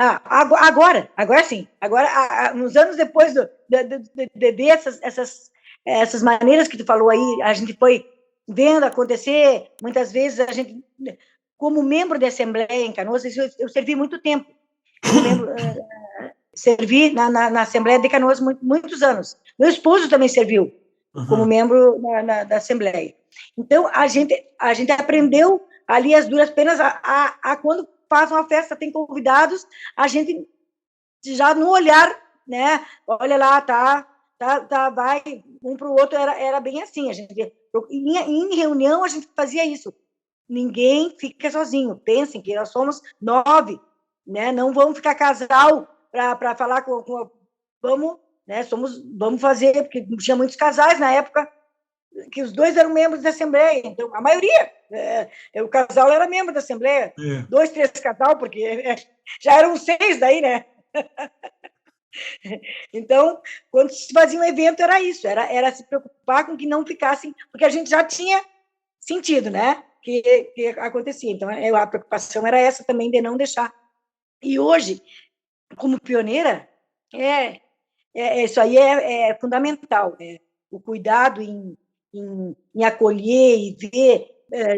Agora sim. Agora, uns anos depois essas maneiras que tu falou aí, a gente foi vendo acontecer, muitas vezes a gente, como membro da Assembleia em Canoas, eu servi muito tempo, como membro, servi na Assembleia de Canoas muitos anos. Meu esposo também serviu como membro da Assembleia. Então, a gente aprendeu ali as duras penas, quando faz uma festa, tem convidados, a gente já no olhar, né? Olha lá, vai um para o outro, era bem assim. A gente em reunião a gente fazia isso. Ninguém fica sozinho. Pensem que nós somos 9, né? Não vamos ficar casal para falar vamos, né? Vamos fazer, porque tinha muitos casais na época que os 2 eram membros da Assembleia, então a maioria, o casal era membro da Assembleia, 2, 3 casal, porque já eram 6 daí, né? Então, quando se fazia um evento, era isso, era se preocupar com que não ficassem, porque a gente já tinha sentido, né, que acontecia. Então, a preocupação era essa também, de não deixar. E hoje, como pioneira, isso aí é fundamental, o cuidado em acolher e ver,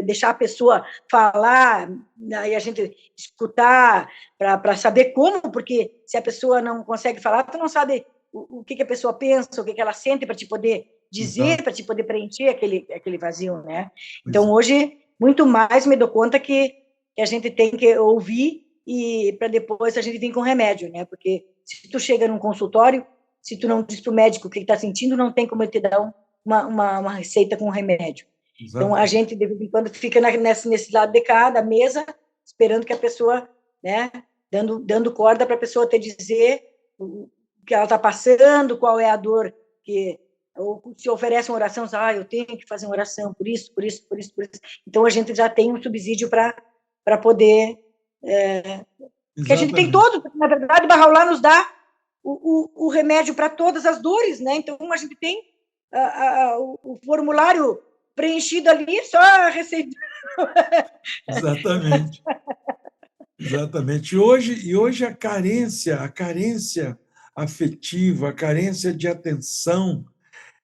deixar a pessoa falar, e a gente escutar para saber como, porque se a pessoa não consegue falar, tu não sabe o que a pessoa pensa, o que ela sente para te poder dizer, para te poder preencher aquele vazio, né? Então, hoje, muito mais me dou conta que a gente tem que ouvir e para depois a gente vir com remédio, né? Porque se tu chega num consultório, se tu não diz para o médico o que está sentindo, não tem como ele te dar uma receita com remédio. Exato. Então, a gente, de vez em quando, fica nesse lado de cá, da mesa, esperando que a pessoa, né, dando corda para a pessoa te dizer o que ela está passando, qual é a dor ou se oferece uma oração, eu tenho que fazer uma oração por isso, por isso, por isso, por isso. Então, a gente já tem um subsídio para poder... porque a gente tem todo, na verdade, Barraulá nos dá o remédio para todas as dores, né? Então, a gente tem o formulário preenchido ali, só a receita. Exatamente. Exatamente. E hoje a carência afetiva, a carência de atenção,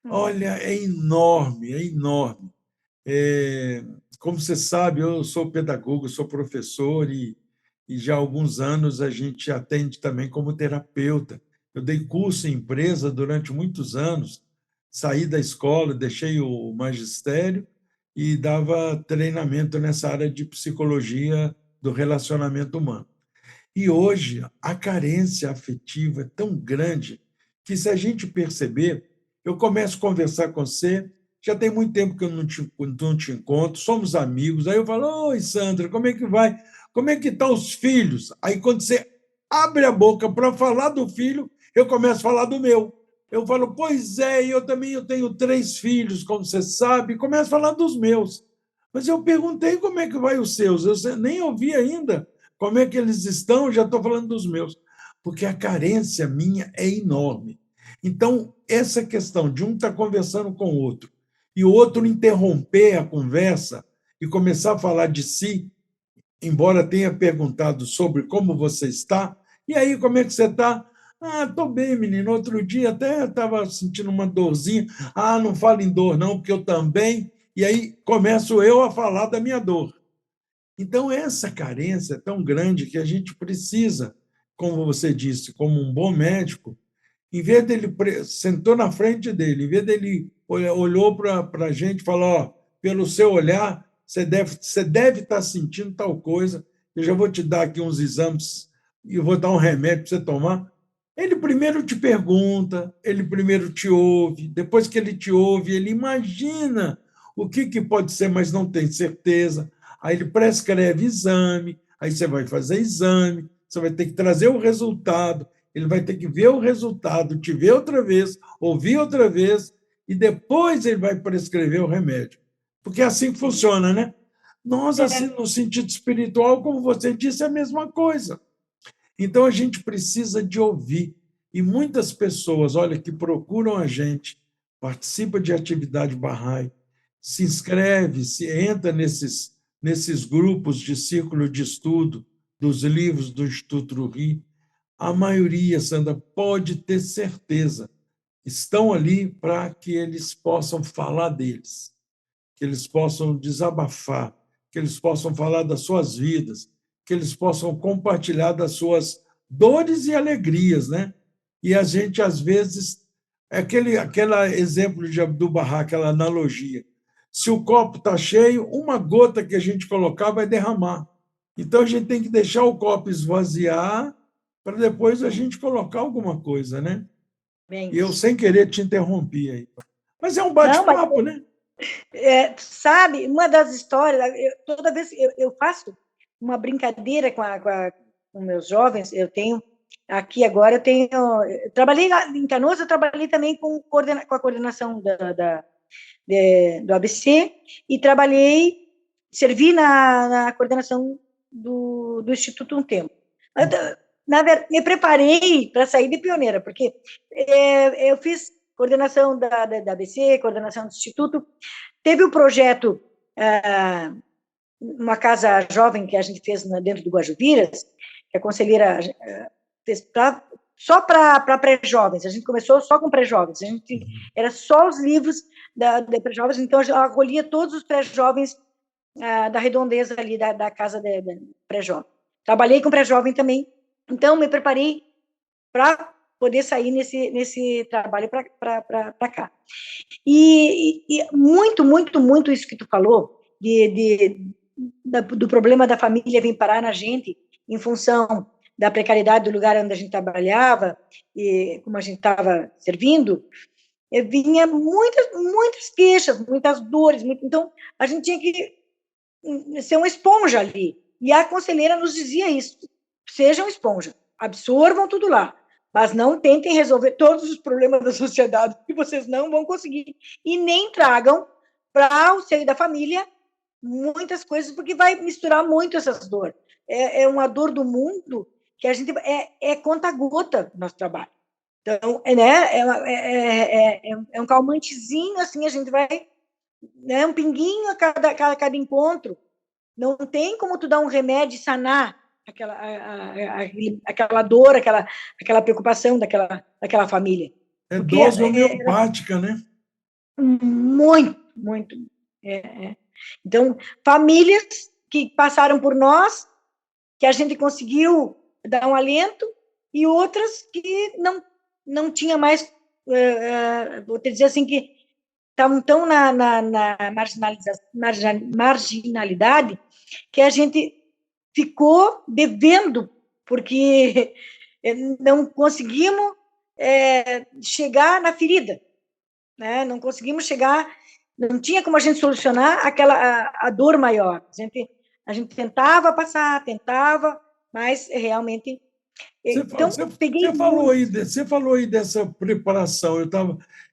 olha, é enorme, é enorme. Como você sabe, eu sou pedagogo, sou professor e já há alguns anos a gente atende também como terapeuta. Eu dei curso em empresa durante muitos anos, saí da escola, deixei o magistério e dava treinamento nessa área de psicologia do relacionamento humano. E hoje a carência afetiva é tão grande que, se a gente perceber, eu começo a conversar com você, já tem muito tempo que eu não te encontro, somos amigos, aí eu falo, oi, Sandra, como é que vai? Como é que estão os filhos? Aí, quando você abre a boca para falar do filho, eu começo a falar do meu. Eu falo, pois é, eu tenho 3 filhos, como você sabe, e começo a falar dos meus. Mas eu perguntei como é que vai os seus, eu nem ouvi ainda como é que eles estão, já estou falando dos meus. Porque a carência minha é enorme. Então, essa questão de um estar conversando com o outro e o outro interromper a conversa e começar a falar de si, embora tenha perguntado sobre como você está, e aí, como é que você está? Estou bem, menino. Outro dia até estava sentindo uma dorzinha. Não fala em dor, não, porque eu também. E aí começo eu a falar da minha dor. Então, essa carência é tão grande que a gente precisa, como você disse, como um bom médico, em vez dele sentou na frente dele, em vez dele olhou para a gente e falou, pelo seu olhar, você deve estar sentindo tal coisa, eu já vou te dar aqui uns exames e eu vou dar um remédio para você tomar. Ele primeiro te pergunta, ele primeiro te ouve, depois que ele te ouve, ele imagina o que pode ser, mas não tem certeza. Aí ele prescreve exame, aí você vai fazer exame, você vai ter que trazer o resultado, ele vai ter que ver o resultado, te ver outra vez, ouvir outra vez, e depois ele vai prescrever o remédio. Porque é assim que funciona, né? Nós, assim, no sentido espiritual, como você disse, é a mesma coisa. Então, a gente precisa de ouvir. E muitas pessoas, olha, que procuram a gente, participa de atividade Bahá'í, se inscreve, se entra nesses grupos de círculo de estudo dos livros do Instituto Ruhi, A maioria, Sandra, pode ter certeza, estão ali para que eles possam falar deles, que eles possam desabafar, que eles possam falar das suas vidas, que eles possam compartilhar das suas dores e alegrias, né? E a gente, às vezes, é aquele exemplo de Abdu'l-Bahá, aquela analogia. Se o copo está cheio, uma gota que a gente colocar vai derramar. Então, a gente tem que deixar o copo esvaziar para depois a gente colocar alguma coisa, né? Bem E eu, isso. sem querer, te interrompi aí. Mas é um Não, mas bate-papo, né? sabe, uma das histórias, toda vez eu faço uma brincadeira com meus jovens, eu tenho aqui agora, eu trabalhei lá em Canoas, eu trabalhei também com a coordenação do ABC e servi na coordenação do Instituto um tempo. Na verdade, me preparei para sair de pioneira, porque eu fiz coordenação da ABC, coordenação do Instituto. Teve o projeto, uma casa jovem que a gente fez dentro do Guajuviras, que a conselheira fez só para pré-jovens. A gente começou só com pré-jovens. Era só os livros de pré-jovens, então eu acolhia todos os pré-jovens da redondeza ali da casa de pré-jovem. Trabalhei com pré-jovem também, então me preparei para poder sair nesse trabalho para cá. E muito, muito, muito isso que tu falou, do problema da família vir parar na gente, em função da precariedade do lugar onde a gente trabalhava, e como a gente estava servindo, vinha muitas queixas, muitas dores, então a gente tinha que ser uma esponja ali. E a conselheira nos dizia isso: sejam esponja, absorvam tudo lá, mas não tentem resolver todos os problemas da sociedade, que vocês não vão conseguir. E nem tragam para o seio da família muitas coisas, porque vai misturar muito essas dores. É uma dor do mundo que a gente é conta-gota no nosso trabalho. Então, é um calmantezinho, assim, a gente vai, né, um pinguinho a cada encontro. Não tem como tu dar um remédio e sanar aquela dor, aquela preocupação daquela família. É Porque dose homeopática, né? muito, muito. Então, famílias que passaram por nós, que a gente conseguiu dar um alento, e outras que não tinha mais, vou te dizer assim, que estavam tão na marginalidade, que a gente ficou devendo, porque não conseguimos chegar na ferida, né? Não conseguimos chegar, não tinha como a gente solucionar a dor maior. A gente tentava passar, mas realmente. Então, peguei muito. Você falou aí dessa preparação.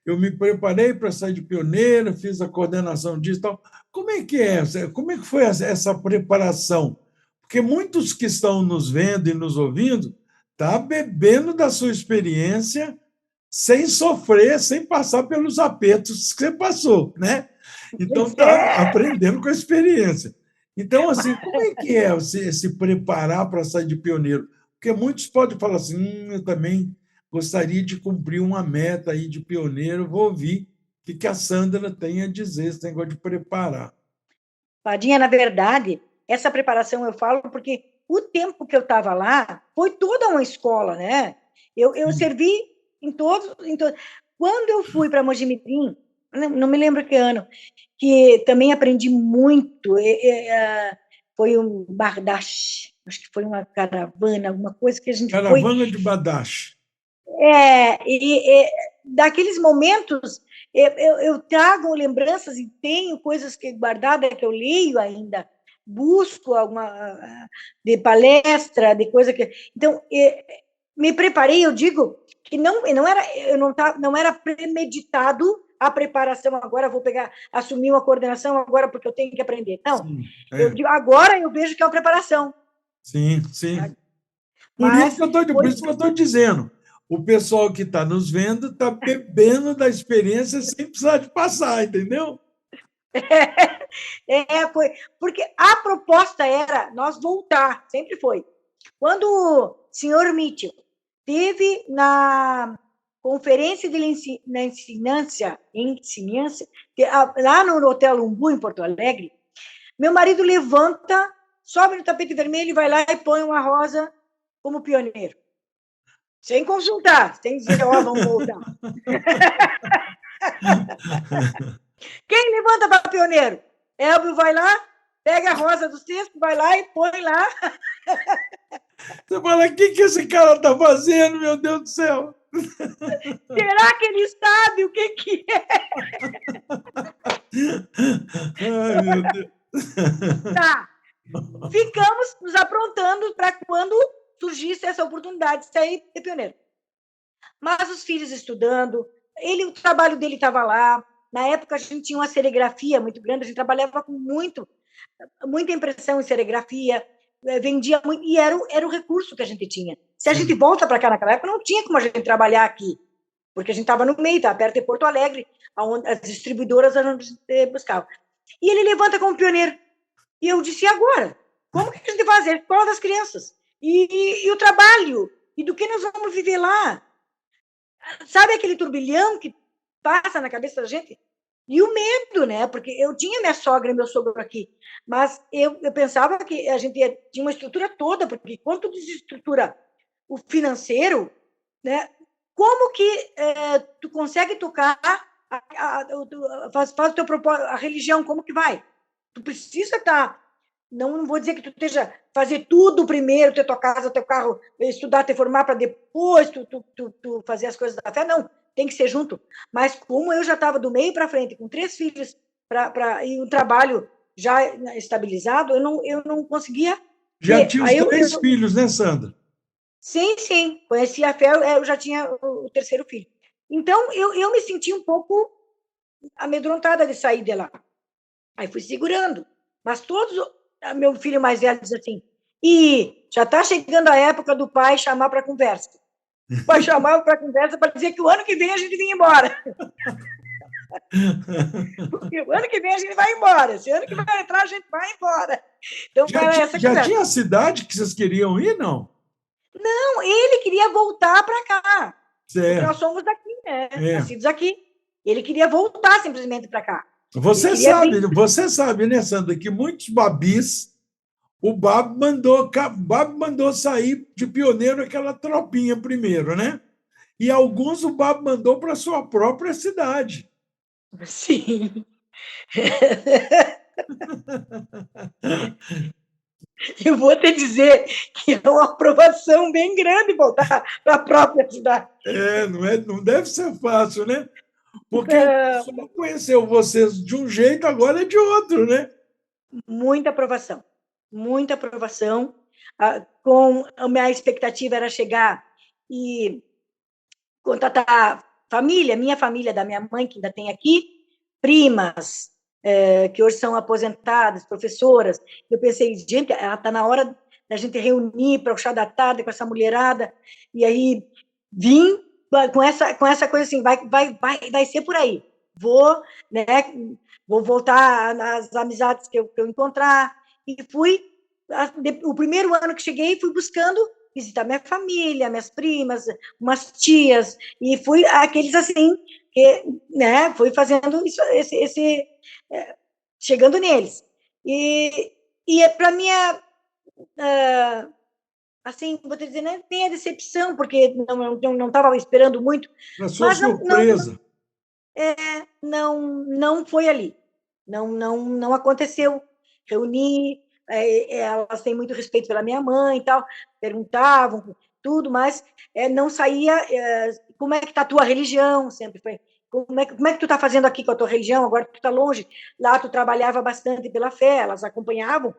Eu me preparei para sair de pioneira, fiz a coordenação disso e tal. Como é que é? Como é que foi essa preparação? Porque muitos que estão nos vendo e nos ouvindo estão bebendo da sua experiência sem sofrer, sem passar pelos apertos que você passou, né? Então, está aprendendo com a experiência. Então, assim, como é que é se preparar para sair de pioneiro? Porque muitos podem falar assim, eu também gostaria de cumprir uma meta aí de pioneiro, vou ouvir o que a Sandra tem a dizer, esse negócio de preparar. Padinha, na verdade, essa preparação eu falo porque o tempo que eu estava lá foi toda uma escola, né? Eu servi em todos. Quando eu fui para Mojimirim, não me lembro que ano, que também aprendi muito. Foi um Bardache, acho que foi uma caravana, alguma coisa que a gente foi. Caravana de Badache. Daqueles momentos, eu trago lembranças e tenho coisas guardadas que eu leio ainda, busco alguma de palestra, de coisa que. Então, me preparei, eu digo que não era premeditado a preparação, agora vou assumir uma coordenação agora porque eu tenho que aprender. Não, Sim, eu digo, agora eu vejo que é uma preparação. sim, sim. Por isso Mas que eu estou dizendo. O pessoal que está nos vendo está bebendo da experiência sem precisar de passar, entendeu? Foi, porque a proposta era nós voltar, sempre foi. Quando o senhor Mitchell teve na Conferência de Ensinância, lá no Hotel Umbu, em Porto Alegre, meu marido levanta, sobe no tapete vermelho, vai lá e põe uma rosa como pioneiro. Sem consultar, sem dizer, ó, vamos voltar. Quem levanta para pioneiro? Elbio vai lá, pega a rosa do cesto, vai lá e põe lá. Você fala, o que esse cara está fazendo, meu Deus do céu? Será que ele sabe o que é? Ai, meu Deus. Tá. Ficamos nos aprontando para quando surgisse essa oportunidade de sair de pioneiro. Mas os filhos estudando, o trabalho dele estava lá. Na época, a gente tinha uma serigrafia muito grande, a gente trabalhava com muita impressão em serigrafia, vendia muito, e era o recurso que a gente tinha. Se a gente volta para cá naquela época, não tinha como a gente trabalhar aqui, porque a gente estava no meio, estava perto de Porto Alegre, onde as distribuidoras a gente buscava. E ele levanta como pioneiro. E eu disse, e agora? Como que a gente vai fazer? A escola das crianças. E o trabalho? E do que nós vamos viver lá? Sabe aquele turbilhão que passa na cabeça da gente? E o medo, né? Porque eu tinha minha sogra e meu sogro aqui, mas eu pensava que a gente tinha uma estrutura toda, porque quando tu desestrutura o financeiro, né? Como que tu consegue tocar, faz o teu propósito, a religião, como que vai? Tu precisa estar, não vou dizer que tu esteja fazer tudo primeiro, ter tua casa, teu carro, estudar, te formar para depois tu fazer as coisas da fé, não, tem que ser junto. Mas como eu já estava do meio para frente, com 3 filhos e um trabalho já estabilizado, eu não conseguia Já ter. tinha os 3 filhos, né, Sandra? Sim, conheci a fé, eu já tinha o 3º filho. Então, eu me senti um pouco amedrontada de sair de lá. Aí fui segurando. Mas meu filho mais velho diz assim, e já está chegando a época do pai chamar para conversa. O pai chamava para conversa para dizer que o ano que vem a gente vinha embora. Porque o ano que vem a gente vai embora. Se ano que vai entrar, a gente vai embora. Então, já tinha a cidade que vocês queriam ir, não? Não, ele queria voltar para cá. Certo. Porque nós somos daqui, né? Nascidos aqui. Ele queria voltar simplesmente para cá. Você sabe, né, Sandra, que muitos babis, o Bab mandou sair de pioneiro aquela tropinha primeiro, né? E alguns o Bab mandou para sua própria cidade. Sim. Eu vou te dizer que é uma aprovação bem grande voltar para a própria cidade. Não deve ser fácil, né? Porque só conheceu vocês de um jeito, agora é de outro, né? Muita aprovação. Muita aprovação. A minha expectativa era chegar e contatar minha família, da minha mãe, que ainda tem aqui, primas, que hoje são aposentadas, professoras. Eu pensei, gente, está na hora da gente reunir para o chá da tarde com essa mulherada. E aí vim com essa coisa assim, vai ser por aí. Né, vou voltar nas amizades que eu encontrar. E fui, o primeiro ano que cheguei, fui buscando visitar minha família, minhas primas, umas tias, e fui aqueles assim, que, né, fui fazendo isso, chegando neles. E para minha, assim, vou te dizer, não tem a decepção, porque não estava esperando muito, na sua surpresa. Não foi ali, não aconteceu. Reuni, elas têm muito respeito pela minha mãe e tal, perguntavam tudo, mas não saía. Como é que está a tua religião? Sempre foi. Como é que tu está fazendo aqui com a tua religião? Agora tu está longe. Lá tu trabalhava bastante pela fé, elas acompanhavam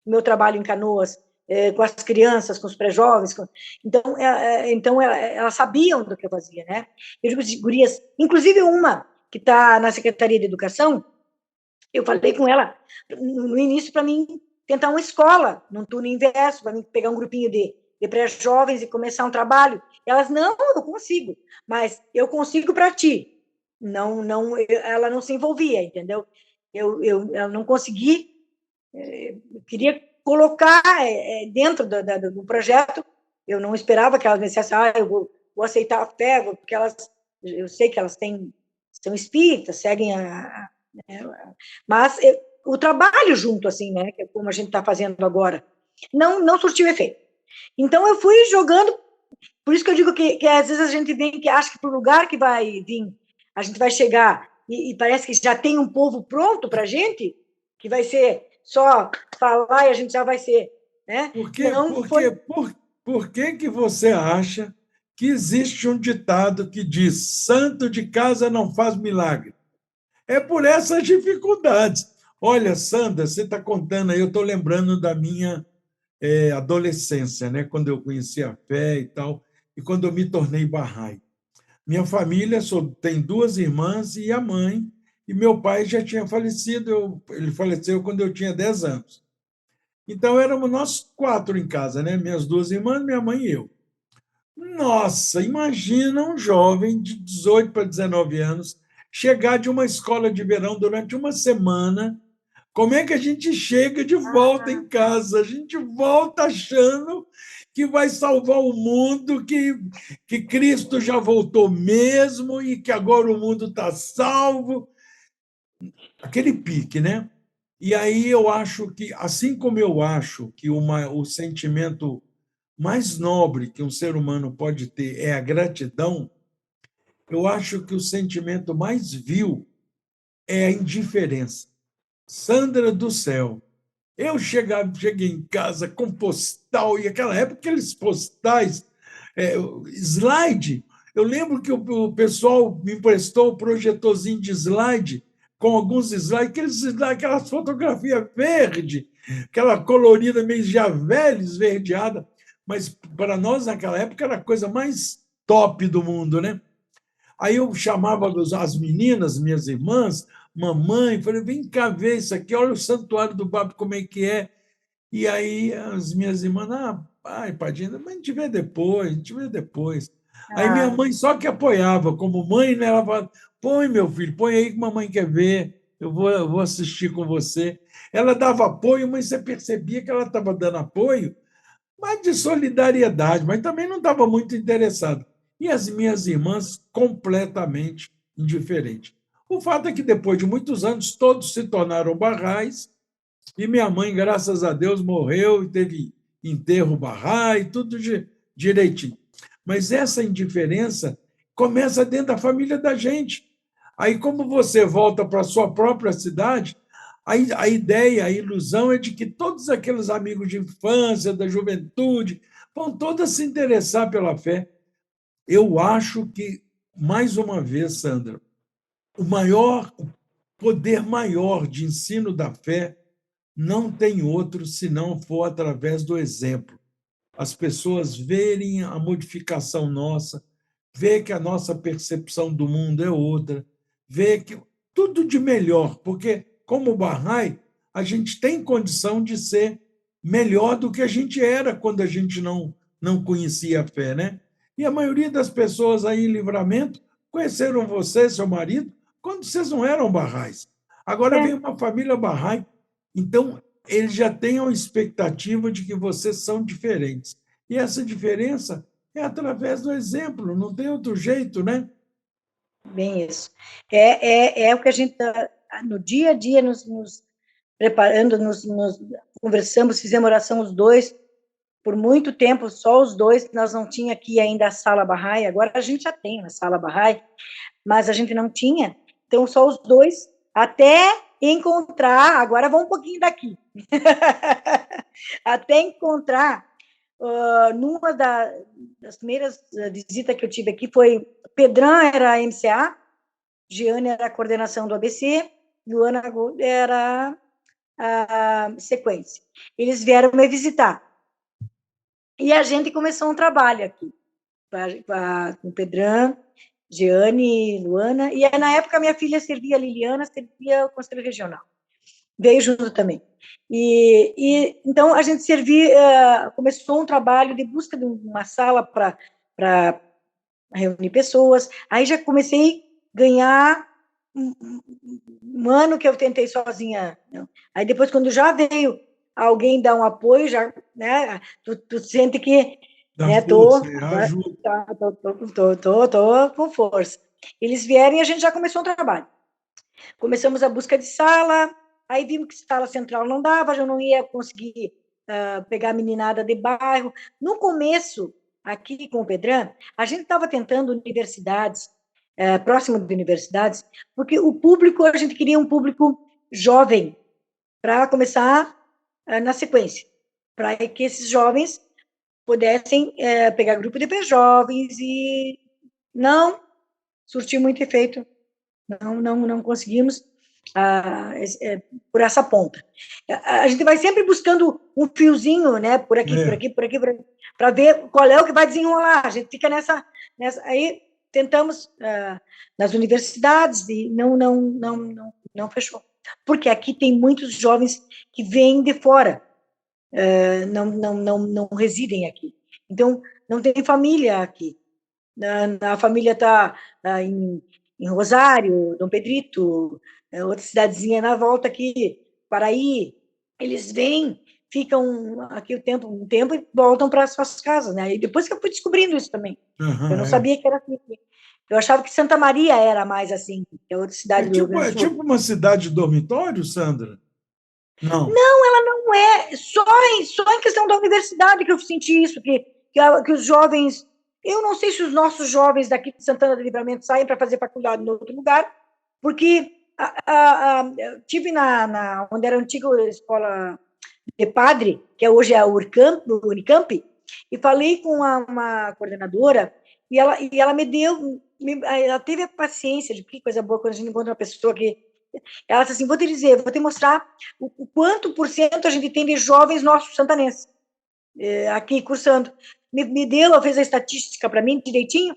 o meu trabalho em Canoas, com as crianças, com os pré-jovens. Então elas sabiam do que eu fazia, né? Eu digo, gurias, inclusive uma que está na Secretaria de Educação, eu falei com ela no início para mim tentar uma escola, num turno inverso, para mim pegar um grupinho de pré-jovens e começar um trabalho. Elas, não, eu consigo, mas eu consigo para ti. Ela não se envolvia, entendeu? Eu não consegui, eu queria colocar dentro do projeto eu não esperava que elas me dissessem, eu vou aceitar a fé, porque eu sei que elas são espíritas, seguem mas o trabalho junto, assim, né, que é como a gente está fazendo agora, não surtiu efeito. Então, eu fui jogando, por isso que eu digo que às vezes a gente vem que acha que para o lugar que vai vir, a gente vai chegar e parece que já tem um povo pronto para a gente, que vai ser só falar e a gente já vai ser, né? Não foi. Por que você acha que existe um ditado que diz: santo de casa não faz milagre? É por essas dificuldades. Olha, Sandra, você está contando aí, eu estou lembrando da minha adolescência, né? Quando eu conheci a fé e tal, e quando eu me tornei Bahá'í. Minha família tem duas irmãs e a mãe, e meu pai já tinha falecido, ele faleceu quando eu tinha 10 anos. Então, éramos nós 4 em casa, né? Minhas duas irmãs, minha mãe e eu. Nossa, imagina um jovem de 18 para 19 anos chegar de uma escola de verão durante uma semana. Como é que a gente chega de volta em casa? A gente volta achando que vai salvar o mundo, que Cristo já voltou mesmo e que agora o mundo está salvo. Aquele pique, né? E aí eu acho que, assim como eu acho que o sentimento mais nobre que um ser humano pode ter é a gratidão, eu acho que o sentimento mais vil é a indiferença. Sandra do céu, eu cheguei em casa com postal, e aquela época, aqueles postais, slide. Eu lembro que o pessoal me emprestou o projetorzinho de slide, com alguns slides, aquelas fotografias verde, aquela colorida meio já velha, esverdeada, mas para nós, naquela época, era a coisa mais top do mundo, né? Aí eu chamava as meninas, minhas irmãs, mamãe, falei, vem cá ver isso aqui, olha o santuário do Babo, como é que é. E aí as minhas irmãs, pai, Padinha, mas a gente vê depois, a gente vê depois. Aí minha mãe só que apoiava, como mãe, né? Ela falava, põe, meu filho, põe aí que mamãe quer ver, eu vou assistir com você. Ela dava apoio, mas você percebia que ela estava dando apoio, mas de solidariedade, mas também não estava muito interessada. E as minhas irmãs, completamente indiferentes. O fato é que, depois de muitos anos, todos se tornaram barrais, e minha mãe, graças a Deus, morreu e teve enterro barrai, tudo direitinho. Mas essa indiferença começa dentro da família da gente. Aí, como você volta para a sua própria cidade, a ideia, a ilusão é de que todos aqueles amigos de infância, da juventude, vão todos se interessar pela fé. Eu acho que, mais uma vez, Sandra, o poder maior de ensino da fé não tem outro se não for através do exemplo. As pessoas verem a modificação nossa, ver que a nossa percepção do mundo é outra, ver que tudo de melhor, porque, como Bahá'í, a gente tem condição de ser melhor do que a gente era quando a gente não conhecia a fé, né? E a maioria das pessoas aí em Livramento conheceram você, seu marido, quando vocês não eram Bahá'ís. Agora vem uma família Bahá'í, então eles já têm a expectativa de que vocês são diferentes. E essa diferença é através do exemplo, não tem outro jeito, né? Bem isso. É o que a gente está, no dia a dia, nos preparando, nos conversamos, fizemos oração os dois, por muito tempo, só os dois, nós não tinha aqui ainda a sala Bahá'í, agora a gente já tem a sala Bahá'í, mas a gente não tinha, então só os dois, até encontrar, agora vamos um pouquinho daqui, até encontrar, numa das primeiras visitas que eu tive aqui, foi, Pedrão era a MCA, Giane era a coordenação do ABC, Luana era a sequência. Eles vieram me visitar. E a gente começou um trabalho aqui, com o Pedrão, Giane, Luana, e na época minha filha servia, a Liliana, servia o Conselho Regional. Veio junto também. Então, a gente começou um trabalho de busca de uma sala para reunir pessoas. Aí já comecei a ganhar um ano que eu tentei sozinha. Não. Aí depois, quando já veio alguém dar um apoio, já, né, tu sente que Dá né? força, Agora ajuda. tô com força. Eles vieram e a gente já começou um trabalho. Começamos a busca de sala, aí vimos que sala central não dava, já não ia conseguir pegar a meninada de bairro. No começo, aqui com o Pedran, a gente estava tentando universidades, próximo de universidades, porque o público, a gente queria um público jovem, para começar na sequência, para que esses jovens pudessem pegar grupo de jovens e não surtiu muito efeito. Não conseguimos por essa ponta. A gente vai sempre buscando um fiozinho, né, por aqui, por É. aqui, por aqui, para ver qual é o que vai desenrolar. A gente fica aí tentamos nas universidades e não fechou. Porque aqui tem muitos jovens que vêm de fora, não residem aqui. Então, não tem família aqui. A família está em Rosário, Dom Pedrito, outra cidadezinha na volta aqui, Paraí. Eles vêm, ficam aqui um tempo e voltam para as suas casas, né? E depois que eu fui descobrindo isso também. Eu Aham, não é. sabia que era assim. Eu achava que Santa Maria era mais assim, que é outra cidade do Rio Grande É do Sul. tipo uma cidade de dormitório, Sandra? Não. Não é só em questão da universidade que eu senti isso, que os jovens, eu não sei se os nossos jovens daqui de Santana do Livramento saem para fazer faculdade em outro lugar, porque eu tive onde era a antiga escola de padre, que hoje é a Unicamp, e falei com uma coordenadora, e ela ela teve a paciência de que coisa boa quando a gente encontra uma pessoa que ela disse assim, vou te dizer, vou te mostrar o quanto por cento a gente tem de jovens nossos santanenses aqui cursando. Ela fez a estatística para mim direitinho,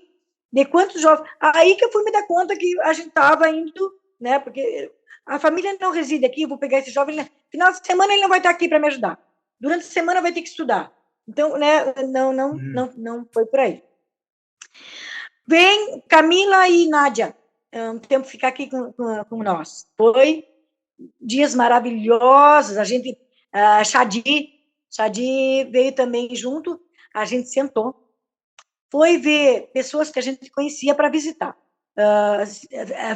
de quantos jovens. Aí que eu fui me dar conta que a gente estava indo, né? Porque a família não reside aqui, eu vou pegar esse jovem, final de semana ele não vai estar aqui para me ajudar. Durante a semana vai ter que estudar. Então, né, não foi por aí. Vem Camila e Nádia, um tempo ficar aqui com nós. Foi dias maravilhosos, a gente, Xadi veio também junto, a gente sentou, foi ver pessoas que a gente conhecia para visitar.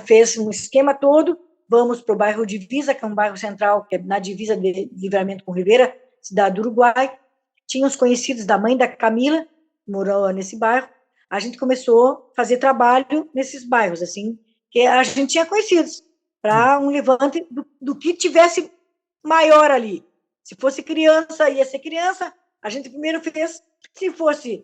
Fez um esquema todo, vamos para o bairro Divisa, que é um bairro central, que é na divisa de Livramento com Ribeira, cidade do Uruguai. Tinha os conhecidos da mãe da Camila, que morou nesse bairro. A gente começou a fazer trabalho nesses bairros, assim, que a gente tinha conhecidos, para um levante do que tivesse maior ali. Se fosse criança, ia ser criança, a gente primeiro fez. Se fosse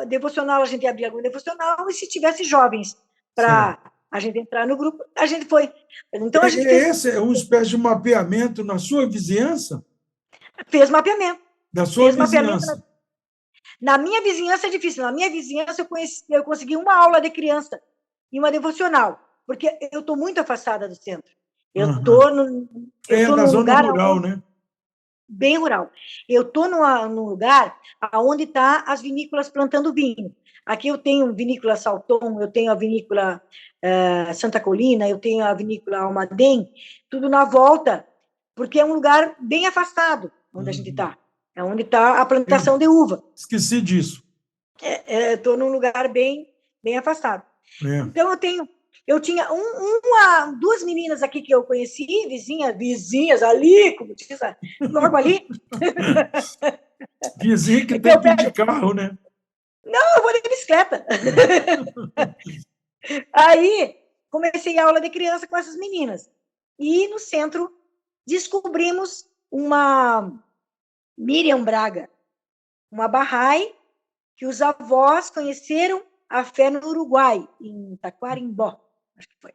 devocional, a gente abria algum devocional, e se tivesse jovens para a gente entrar no grupo, a gente foi. Então, a gente Esse é uma espécie de mapeamento na sua vizinhança? fez mapeamento. Da sua Fez mapeamento vizinhança? na minha vizinhança é difícil. Na minha vizinhança, eu consegui uma aula de criança e uma devocional, porque eu estou muito afastada do centro. Eu Aham. estou Na num zona lugar rural, né? bem rural. Eu estou num lugar onde está as vinícolas plantando vinho. Aqui eu tenho vinícola Salton, eu tenho a vinícola Santa Colina, eu tenho a vinícola Almaden, tudo na volta, porque é um lugar bem afastado onde a gente está. É onde está a plantação de uva. Esqueci disso. Estou num lugar bem afastado. É. Então, eu tinha duas meninas aqui que eu conheci, vizinhas ali, como diz, logo ali. Vizinho que Que tem eu que ir de pego, carro, né? não, eu vou de bicicleta. Aí, comecei a aula de criança com essas meninas. E no centro, descobrimos uma Miriam Braga, uma Bahá'í, que os avós conheceram a fé no Uruguai, em Taquarimbó, acho que foi.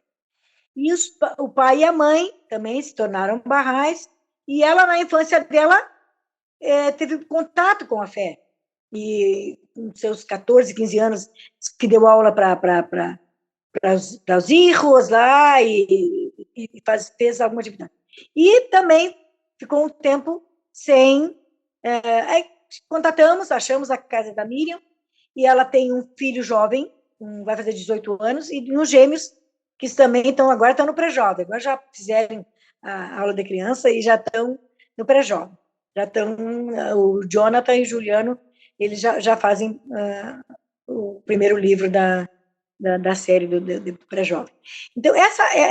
E o pai e a mãe também se tornaram Bahá'ís, e ela, na infância dela, teve contato com a fé. E com seus 14, 15 anos, que deu aula para os hijos lá fez alguma atividade. E também ficou um tempo sem. Aí contatamos, achamos a casa da Miriam, e ela tem um filho jovem, vai fazer 18 anos, e uns gêmeos que também agora estão no pré-jovem, agora já fizeram a aula de criança e já estão no pré-jovem. Já estão, o Jonathan e o Juliano eles já fazem o primeiro livro da série do pré-jovem. Então,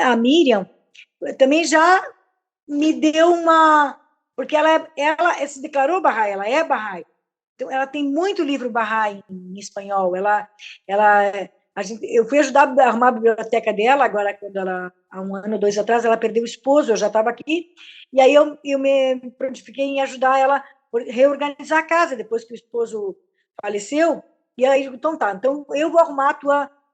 a Miriam também já me deu uma... Porque ela se declarou Bahá'í, ela é Bahá'í. Então, ela tem muito livro Bahá'í em espanhol. Eu fui ajudar a arrumar a biblioteca dela, agora, há 1 ano ou 2 atrás, ela perdeu o esposo, eu já estava aqui, e aí eu me prontifiquei em ajudar ela a reorganizar a casa, depois que o esposo faleceu, e aí, então tá, então eu vou arrumar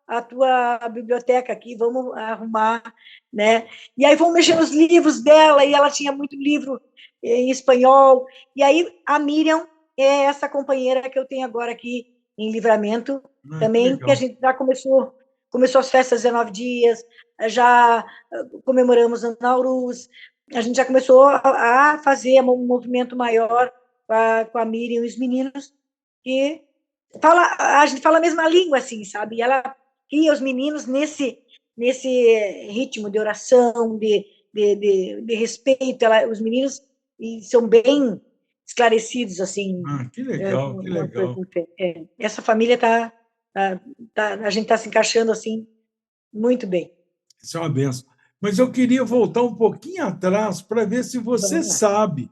a tua biblioteca aqui, vamos arrumar, né? E aí vamos mexer nos livros dela, e ela tinha muito livro em espanhol, e aí a Miriam é essa companheira que eu tenho agora aqui em Livramento, Que também, que a legal. gente já começou as festas 19 dias, já comemoramos o Nauruz, a gente já começou a fazer um movimento maior com a Miriam e os meninos, que a gente fala a mesma língua, assim, sabe? E ela cria os meninos nesse ritmo de oração, de respeito. Os meninos são bem esclarecidos, assim, Que legal, que com as coisas. legal. Essa família a gente está se encaixando, assim, muito bem. Isso é uma benção. Mas eu queria voltar um pouquinho atrás para ver se você Vamos lá. sabe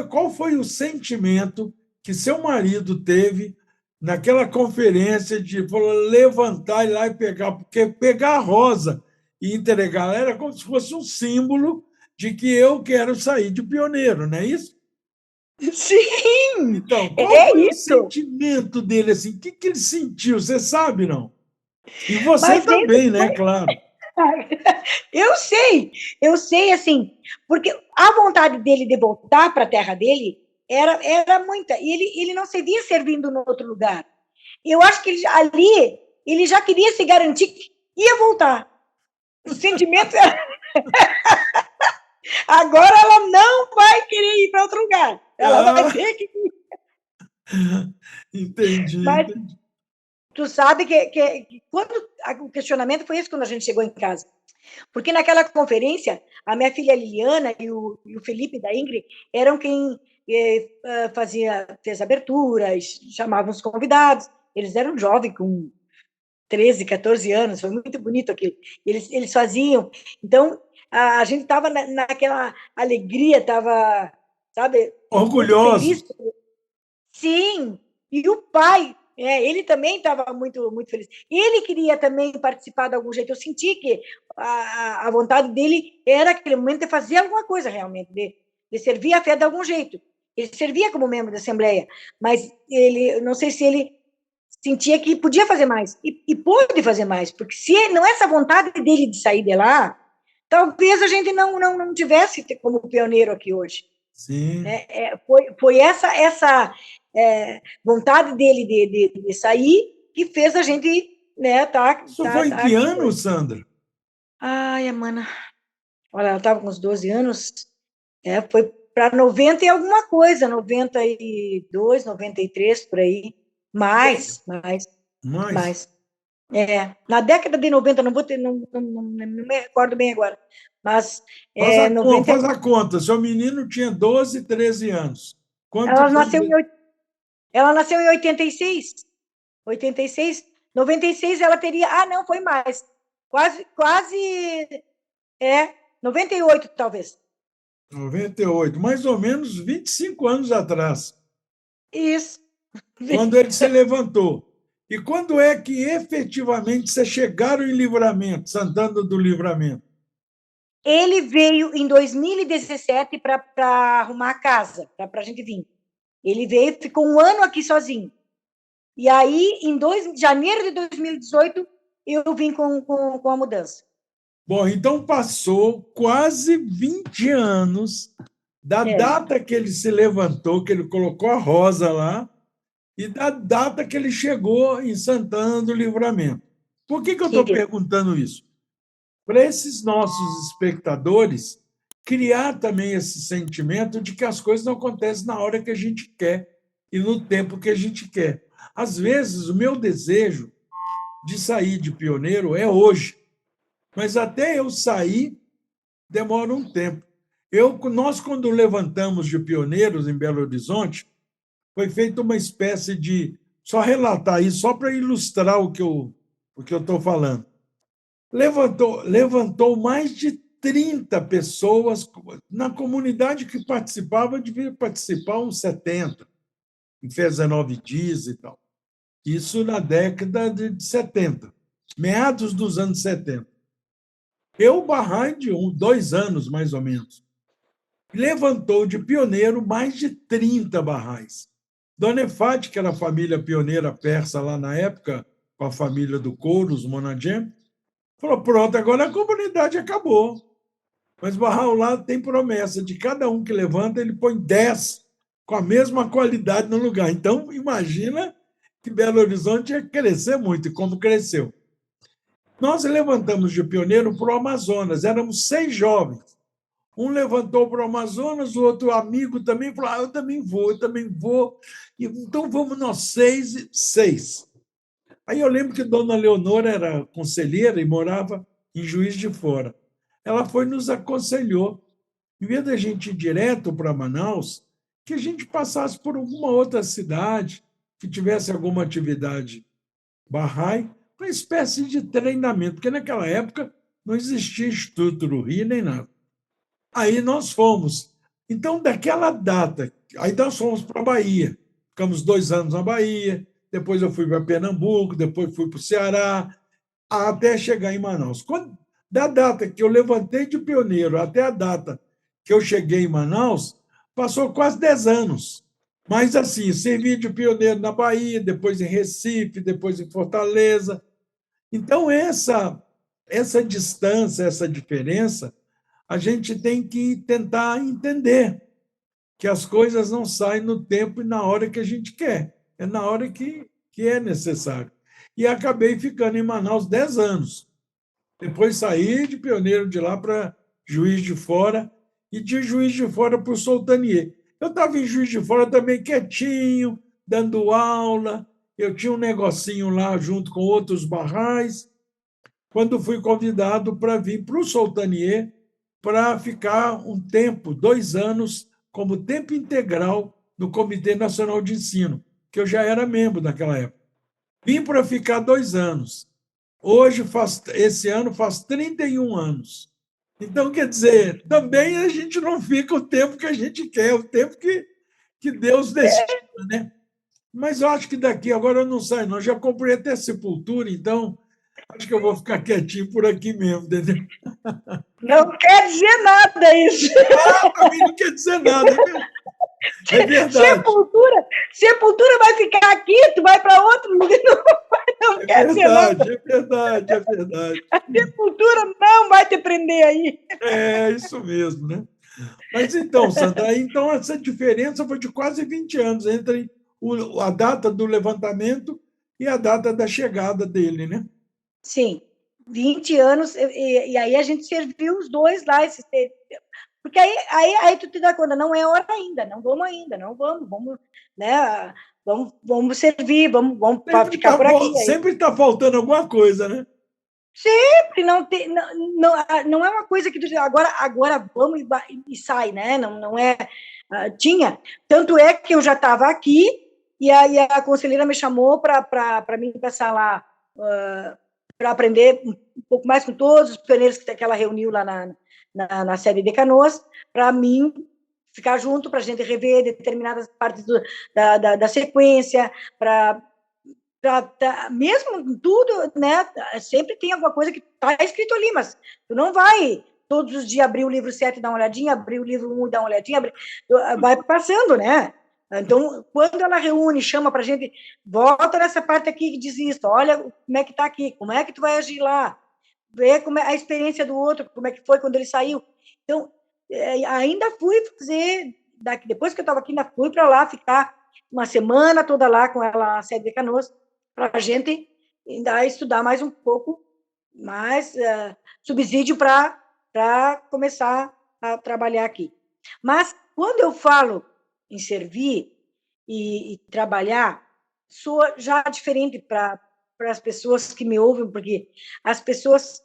qual foi o sentimento que seu marido teve naquela conferência de levantar e lá e pegar, porque pegar a rosa e entregar era como se fosse um símbolo de que eu quero sair de pioneiro, não é isso? Sim, Então, qual é foi o isso. sentimento dele assim? O que ele sentiu? Você sabe, não? E você Mas também, né? Claro. eu sei, assim, porque a vontade dele de voltar para a terra dele era muita, e ele não se via servindo no outro lugar. Eu acho que ali ele já queria se garantir que ia voltar. O sentimento era, agora ela não vai querer ir para outro lugar. Ela vai Ah, ter que. entendi, Mas entendi. tu sabe que quando o questionamento foi esse quando a gente chegou em casa. Porque naquela conferência, a minha filha Liliana e o Felipe da Ingrid eram quem fez aberturas, chamavam os convidados. Eles eram jovens, com 13, 14 anos, foi muito bonito aquilo. Eles faziam. Então, a gente estava naquela alegria, estava, sabe, muito feliz. Orgulhosos. Sim, e o pai, ele também estava muito, muito feliz. Ele queria também participar de algum jeito. Eu senti que a vontade dele era, naquele momento, de fazer alguma coisa realmente, de servir a fé de algum jeito. Ele servia como membro da Assembleia, mas não sei se ele sentia que podia fazer mais, e pôde fazer mais, porque se não é essa vontade dele de sair de lá, talvez a gente não tivesse como pioneiro aqui hoje. Sim. Foi essa vontade dele de sair que fez a gente, né, Isso foi em tá que aqui ano, hoje. Sandra? Ai, mana, olha, ela estava com uns 12 anos, foi para 90 e alguma coisa, 92, 93, por aí, mais, mais, Mais. mais. Na década de 90, não vou ter, não me recordo bem agora, mas Faz 90, a conta. Seu menino tinha 12, 13 anos. ela Quantos nasceu anos? em, ela nasceu em 86. 86, 96 ela teria. Ah, não, foi mais. Quase. 98, talvez. 98, mais ou menos 25 anos atrás, Isso. quando ele se levantou. E quando é que efetivamente vocês chegaram em Livramento, Santana do Livramento? Ele veio em 2017 para arrumar a casa, para a gente vir. Ele veio, ficou 1 ano aqui sozinho. E aí, em janeiro de 2018, eu vim com a mudança. Bom, então passou quase 20 anos da É. data que ele se levantou, que ele colocou a rosa lá, e da data que ele chegou em Santana do Livramento. Por que eu estou perguntando isso? Para esses nossos espectadores criar também esse sentimento de que as coisas não acontecem na hora que a gente quer e no tempo que a gente quer. Às vezes, o meu desejo de sair de pioneiro é hoje, mas até eu sair demora um tempo. Nós, quando levantamos de pioneiros em Belo Horizonte, foi feita uma espécie de... Só relatar isso, só para ilustrar o que eu estou falando. Levantou mais de 30 pessoas. Na comunidade que participava, devia participar uns 70, em fez 19 dias e tal. Isso na década de 70, meados dos anos 70. Eu, Bahá'í, de 2 anos, mais ou menos, levantou de pioneiro mais de 30 Bahá'ís. Dona Efate, que era a família pioneira persa lá na época, com a família do couro, os Monagem, falou, pronto, agora a comunidade acabou. Mas Bahá'u'lláh tem promessa de cada um que levanta, ele põe 10 com a mesma qualidade no lugar. Então, imagina que Belo Horizonte ia crescer muito, e como cresceu. Nós levantamos de pioneiro para o Amazonas, éramos 6 jovens. Um levantou para o Amazonas, o outro amigo também falou, eu também vou, eu também vou. Então, vamos nós 6. Aí eu lembro que Dona Leonora era conselheira e morava em Juiz de Fora. Ela foi e nos aconselhou, em vez da gente ir direto para Manaus, que a gente passasse por alguma outra cidade que tivesse alguma atividade Bahá'í, uma espécie de treinamento, porque naquela época não existia Instituto do Rio nem nada. Aí nós fomos. Então, daquela data, aí nós fomos para a Bahia. Ficamos 2 anos na Bahia, depois eu fui para Pernambuco, depois fui para o Ceará, até chegar em Manaus. Da data que eu levantei de pioneiro até a data que eu cheguei em Manaus, passou quase 10 anos. Mas, assim, servi de pioneiro na Bahia, depois em Recife, depois em Fortaleza. Então, essa distância, essa diferença, a gente tem que tentar entender que as coisas não saem no tempo e na hora que a gente quer, é na hora que é necessário. E acabei ficando em Manaus 10 anos. Depois saí de pioneiro de lá para Juiz de Fora e de Juiz de Fora para o Sultaniê. Eu estava em Juiz de Fora também quietinho, dando aula, eu tinha um negocinho lá junto com outros barrais, quando fui convidado para vir para o Sultaniê para ficar um tempo, 2 anos, como tempo integral no Comitê Nacional de Ensino, que eu já era membro naquela época. Vim para ficar 2 anos. Hoje, esse ano, faz 31 anos. Então, quer dizer, também a gente não fica o tempo que a gente quer, o tempo que Deus destina, né? Mas eu acho que daqui, agora eu não saio, não. Já comprei até Sepultura, então acho que eu vou ficar quietinho por aqui mesmo, entendeu? Não quer dizer nada isso. Para mim não quer dizer nada, é verdade. Sepultura vai ficar aqui, tu vai para outro lugar, não É quer dizer nada. verdade, é verdade, é verdade. A Sepultura não vai te prender aí. É isso mesmo, né? Mas então, Sandra, então essa diferença foi de quase 20 anos entre a data do levantamento e a data da chegada dele, né? Sim, 20 anos, e aí a gente serviu os dois lá, porque aí tu te dá conta, não é hora ainda, não vamos, né? Vamos servir, vamos ficar por aqui. Sempre está faltando alguma coisa, né? Sempre, não é uma coisa que tu diz, agora vamos e sai, né? Não é. Tinha. Tanto é que eu já estava aqui, e aí a conselheira me chamou para mim passar lá para aprender um pouco mais com todos os pioneiros que ela reuniu lá na sede de Canoas, para mim ficar junto, para a gente rever determinadas partes da sequência, para mesmo tudo, né? Sempre tem alguma coisa que está escrito ali, mas tu não vai todos os dias abrir o livro 7 e dar uma olhadinha, abrir o livro 1 e dar uma olhadinha, vai passando, né? Então, quando ela reúne, chama para a gente, volta nessa parte aqui que diz isso, olha como é que está aqui, como é que tu vai agir lá, vê como é a experiência do outro, como é que foi quando ele saiu. Então, ainda fui fazer, depois que eu estava aqui, ainda fui para lá ficar uma semana toda lá com ela na sede de Canoas, para a gente ainda estudar mais um pouco, mais subsídio para começar a trabalhar aqui. Mas, quando eu falo em servir e trabalhar, sou já diferente para as pessoas que me ouvem, porque as pessoas,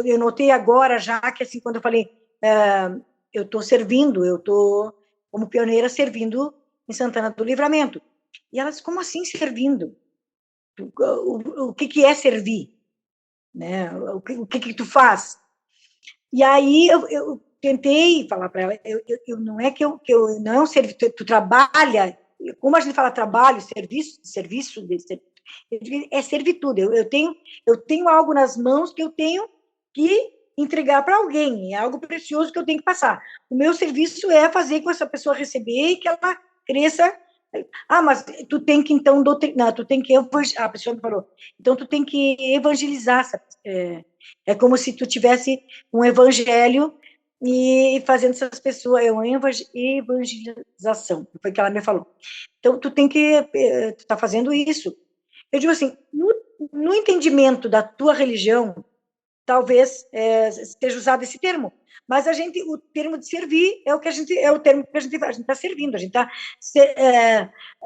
eu notei agora já que, assim, quando eu falei, eu estou servindo, eu estou como pioneira servindo em Santana do Livramento. E elas, como assim servindo? O que é servir? Né? O que tu faz? E aí eu tentei falar para ela, não é que eu não é um serviço, tu trabalha, como a gente fala trabalho, serviço é servitude. Eu tenho algo nas mãos que eu tenho que entregar para alguém, é algo precioso que eu tenho que passar. O meu serviço é fazer com essa pessoa receber e que ela cresça. Mas tu tem que, então, doutrinar, tu tem que... A pessoa me falou, então tu tem que evangelizar. É como se tu tivesse um evangelho e fazendo essas pessoas, é uma evangelização, foi o que ela me falou. Então, tu tem que... Tu tá fazendo isso. Eu digo assim, no entendimento da tua religião, talvez esteja usado esse termo, mas o termo de servir é o termo que a gente está servindo, a gente está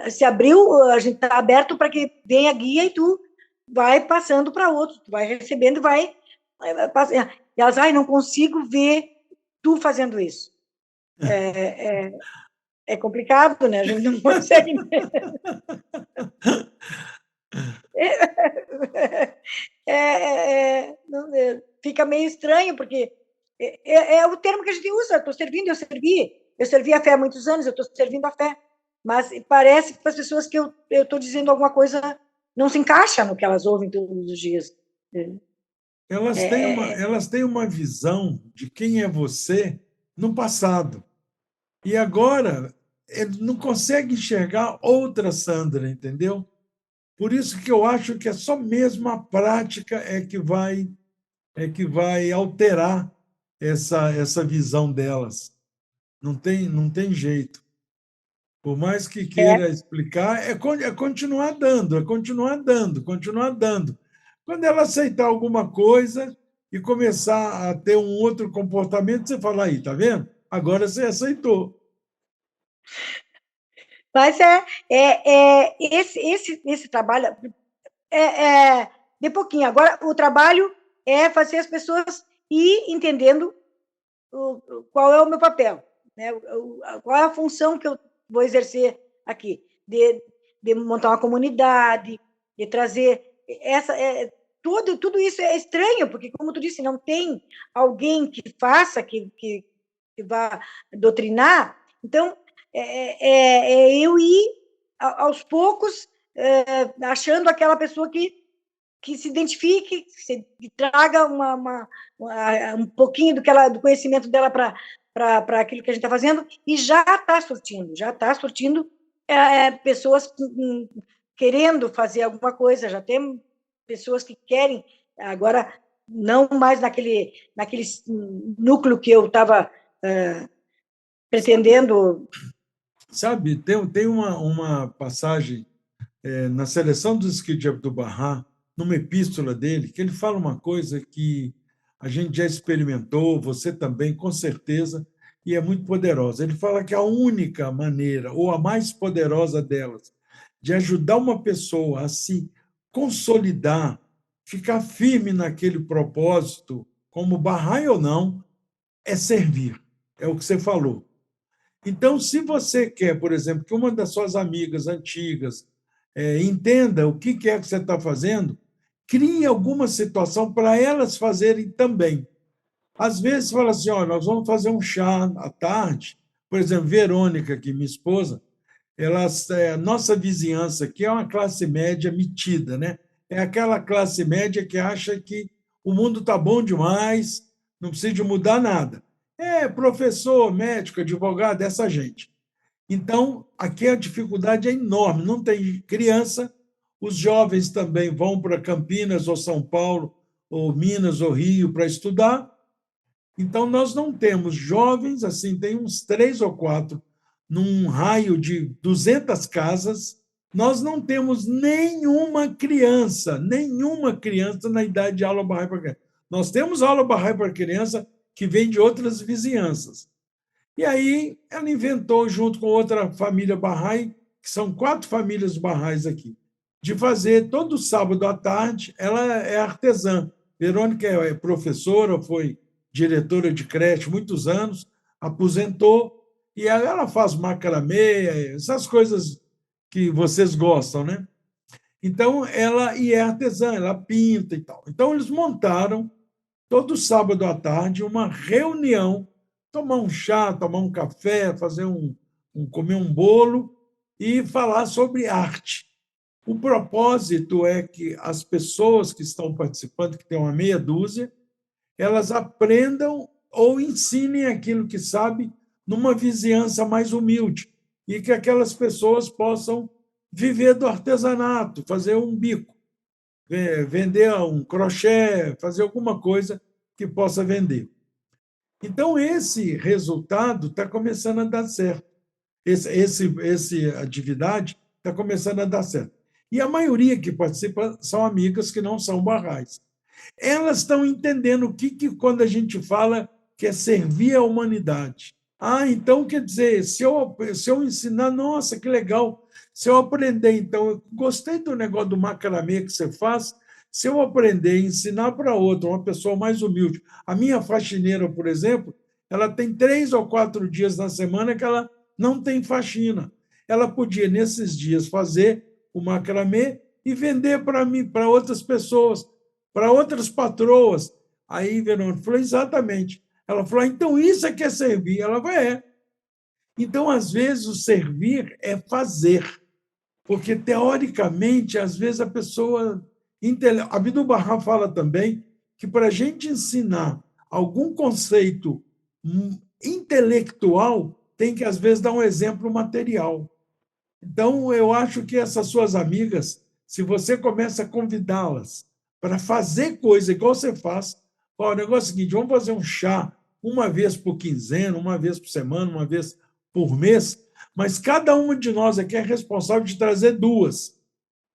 se abriu, a gente está aberto para que venha a guia e tu vai passando para outro, tu vai recebendo, vai passando. E elas, não consigo ver tu fazendo isso. É complicado, né? A gente não consegue. Fica meio estranho, porque é o termo que a gente usa, estou servindo, eu servi a fé há muitos anos, eu estou servindo a fé, mas parece para as pessoas que eu estou dizendo alguma coisa, não se encaixa no que elas ouvem todos os dias. Elas têm uma visão de quem é você no passado, e agora não consegue enxergar outra Sandra, entendeu? Por isso que eu acho que é só mesmo a prática que vai alterar essa visão delas. Não tem jeito. Por mais que queira explicar, é continuar dando, continuar dando. Quando ela aceitar alguma coisa e começar a ter um outro comportamento, você fala, aí, tá vendo? Agora você aceitou. Mas esse trabalho de pouquinho. Agora, o trabalho é fazer as pessoas ir entendendo qual é o meu papel, né? Qual é a função que eu vou exercer aqui, de montar uma comunidade, de trazer tudo isso é estranho, porque, como tu disse, não tem alguém que faça, que vá doutrinar. Então, eu ir aos poucos achando aquela pessoa que se identifique, que traga um pouquinho do conhecimento dela para aquilo que a gente está fazendo, e já está surtindo pessoas querendo fazer alguma coisa, já tem pessoas que querem, agora, não mais naquele núcleo que eu estava pretendendo. Sabe, tem uma passagem na Seleção dos Escritos de Abdu'l-Bahá, numa epístola dele, que ele fala uma coisa que a gente já experimentou, você também, com certeza, e é muito poderosa. Ele fala que a única maneira, ou a mais poderosa delas, de ajudar uma pessoa a se consolidar, ficar firme naquele propósito, como Bahá'í ou não, é servir. É o que você falou. Então, se você quer, por exemplo, que uma das suas amigas antigas entenda o que é que você está fazendo, crie alguma situação para elas fazerem também. Às vezes, fala assim, nós vamos fazer um chá à tarde. Por exemplo, Verônica, que é minha esposa, nossa vizinhança aqui é uma classe média metida, né? É aquela classe média que acha que o mundo está bom demais, não precisa de mudar nada. É professor, médico, advogado, essa gente. Então, aqui a dificuldade é enorme, não tem criança, os jovens também vão para Campinas ou São Paulo, ou Minas ou Rio para estudar. Então, nós não temos jovens, assim, tem uns 3 ou 4 num raio de 200 casas, nós não temos nenhuma criança na idade de aula Bahá'í para criança. Nós temos aula Bahá'í para criança que vem de outras vizinhanças. E aí ela inventou, junto com outra família Bahá'í, que são 4 famílias Bahá'ís aqui, de fazer todo sábado à tarde. Ela é artesã. Verônica é professora, foi diretora de creche muitos anos, aposentou, E ela faz macramê, essas coisas que vocês gostam, né? Então, e é artesã, ela pinta e tal. Então, eles montaram, todo sábado à tarde, uma reunião, tomar um chá, tomar um café, comer um bolo e falar sobre arte. O propósito é que as pessoas que estão participando, que tem uma meia dúzia, elas aprendam ou ensinem aquilo que sabem numa vizinhança mais humilde e que aquelas pessoas possam viver do artesanato, fazer um bico, vender um crochê, fazer alguma coisa que possa vender. Então, esse resultado está começando a dar certo. Essa atividade está começando a dar certo. E a maioria que participa são amigas que não são barrais. Elas estão entendendo quando a gente fala que é servir a humanidade. Então, quer dizer, se eu ensinar, nossa, que legal. Se eu aprender, então, eu gostei do negócio do macramê que você faz, se eu aprender e ensinar para outra, uma pessoa mais humilde. A minha faxineira, por exemplo, ela tem 3 ou 4 dias na semana que ela não tem faxina. Ela podia, nesses dias, fazer o macramê e vender para outras pessoas, para outras patroas. Aí, Verônica falou, exatamente. Ela falou, então isso é que é servir. Ela vai, Então, às vezes, o servir é fazer, porque, teoricamente, às vezes a pessoa... Abdu'l-Bahá fala também que, para a gente ensinar algum conceito intelectual, tem que, às vezes, dar um exemplo material. Então, eu acho que essas suas amigas, se você começa a convidá-las para fazer coisa igual você faz, o negócio é o seguinte, vamos fazer um chá uma vez por quinzena, uma vez por semana, uma vez por mês, mas cada uma de nós aqui é responsável de trazer 2.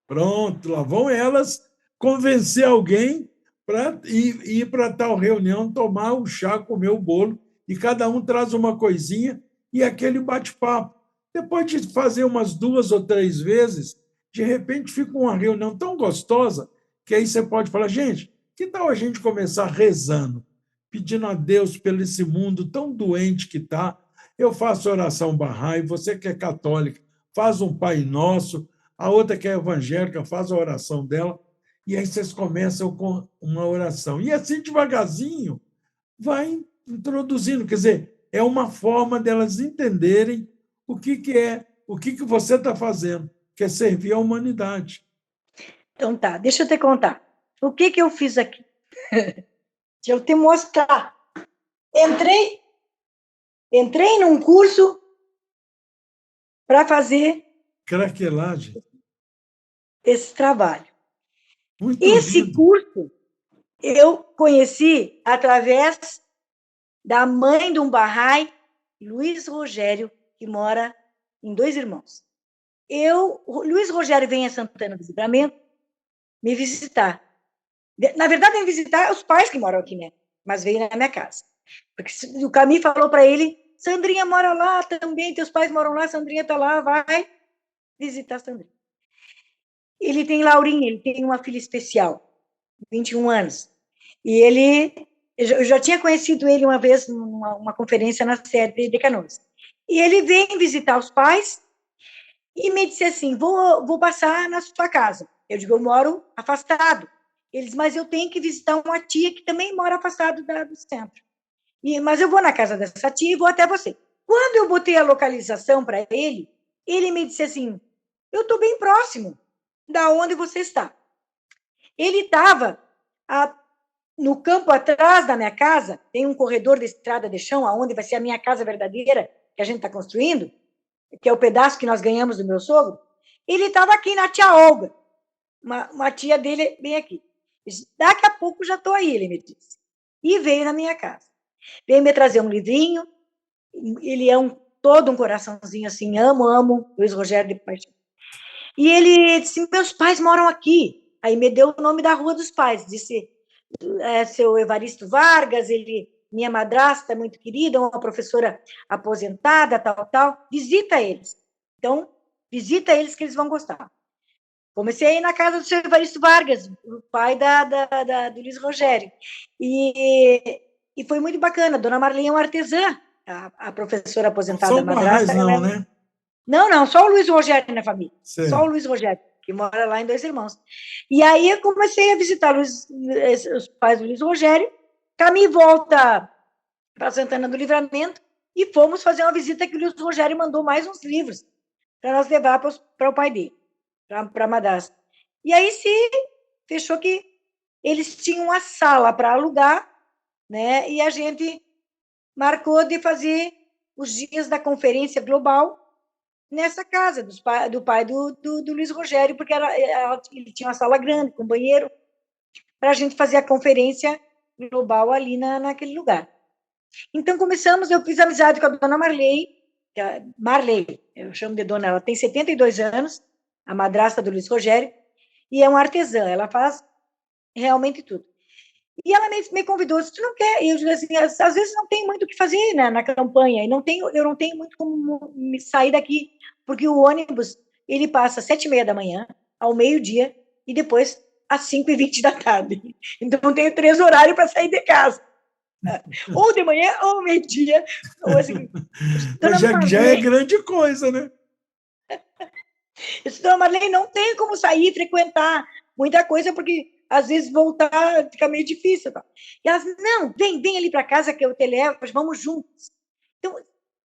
Pronto, lá vão elas convencer alguém para ir para tal reunião, tomar o chá, comer o bolo, e cada um traz uma coisinha e aquele bate-papo. Depois de fazer umas 2 ou 3 vezes, de repente fica uma reunião tão gostosa que aí você pode falar, gente, que tal a gente começar rezando, pedindo a Deus pelo esse mundo tão doente que está? Eu faço oração Bahá'í, você que é católica, faz um Pai Nosso, a outra que é evangélica faz a oração dela, e aí vocês começam com uma oração. E assim, devagarzinho, vai introduzindo. Quer dizer, é uma forma delas entenderem o que você está fazendo, que é servir a humanidade. Então tá, deixa eu te contar. O que eu fiz aqui? Deixa eu te mostrar. Entrei num curso para fazer craquelagem. Esse trabalho. Muito Esse lindo. curso eu conheci através da mãe de um Bahá'í, Luiz Rogério, que mora em Dois Irmãos. Luiz Rogério vem a Santana do Livramento me visitar. Na verdade, vem visitar os pais que moram aqui, né? Mas veio na minha casa. Porque o Camille falou para ele, Sandrinha mora lá também, teus pais moram lá, Sandrinha está lá, vai visitar a Sandrinha. Ele tem Laurinha, ele tem uma filha especial, 21 anos. E eu já tinha conhecido ele uma vez numa conferência na sede de Canoas. E ele vem visitar os pais e me disse assim, vou passar na sua casa. Eu digo, eu moro afastado. Eles, mas eu tenho que visitar uma tia que também mora afastado do centro. Mas eu vou na casa dessa tia e vou até você. Quando eu botei a localização para ele me disse assim, eu estou bem próximo da onde você está. Ele estava no campo atrás da minha casa, tem um corredor de estrada de chão, aonde vai ser a minha casa verdadeira, que a gente está construindo, que é o pedaço que nós ganhamos do meu sogro. Ele estava aqui na tia Olga, uma tia dele bem aqui. Daqui a pouco já estou aí, ele me disse. E veio na minha casa. Veio me trazer um livrinho, ele é todo um coraçãozinho assim, amo, Luiz Rogério de paixão. E ele disse, meus pais moram aqui. Aí me deu o nome da Rua dos Pais, disse, seu Evaristo Vargas, minha madrasta muito querida, uma professora aposentada, tal, visita eles. Então, visita eles que eles vão gostar. Comecei a ir na casa do seu Evaristo Vargas, o pai do Luiz Rogério. E foi muito bacana. A dona Marlene é uma artesã. a professora Não aposentada são Barrais, madrasta, ela não, é... né? Não, não, só o Luiz Rogério na família. Só o Certo. Luiz Rogério, que mora lá em Dois Irmãos. E aí eu comecei a visitar os pais do Luiz Rogério, caminho volta para Santana do Livramento, e fomos fazer uma visita que o Luiz Rogério mandou mais uns livros para nós levar para o pai dele, para a madrasta. E aí se fechou que eles tinham uma sala para alugar, né? E a gente marcou de fazer os dias da conferência global nessa casa do pai do Luiz Rogério, porque ele tinha uma sala grande, com banheiro, para a gente fazer a conferência global ali naquele lugar. Então, eu fiz amizade com a dona Marley, eu chamo de dona, ela tem 72 anos, a madrasta do Luiz Rogério, e é uma artesã, ela faz realmente tudo. E ela me convidou, se tu não quer, e eu disse assim, às vezes não tem muito o que fazer, né, na campanha, e eu não tenho muito como me sair daqui, porque o ônibus, ele passa às 7h30 da manhã, ao meio-dia, e depois às 5h20 da tarde. Então, eu tenho 3 horários para sair de casa. Ou de manhã, ou meio-dia, ou assim. Mas Dona já é Marlene, grande coisa, né? dona Marlene, não tem como sair, frequentar muita coisa, porque às vezes voltar fica meio difícil. Tá? E elas, não, vem ali para casa que eu te levo, vamos juntos. Então,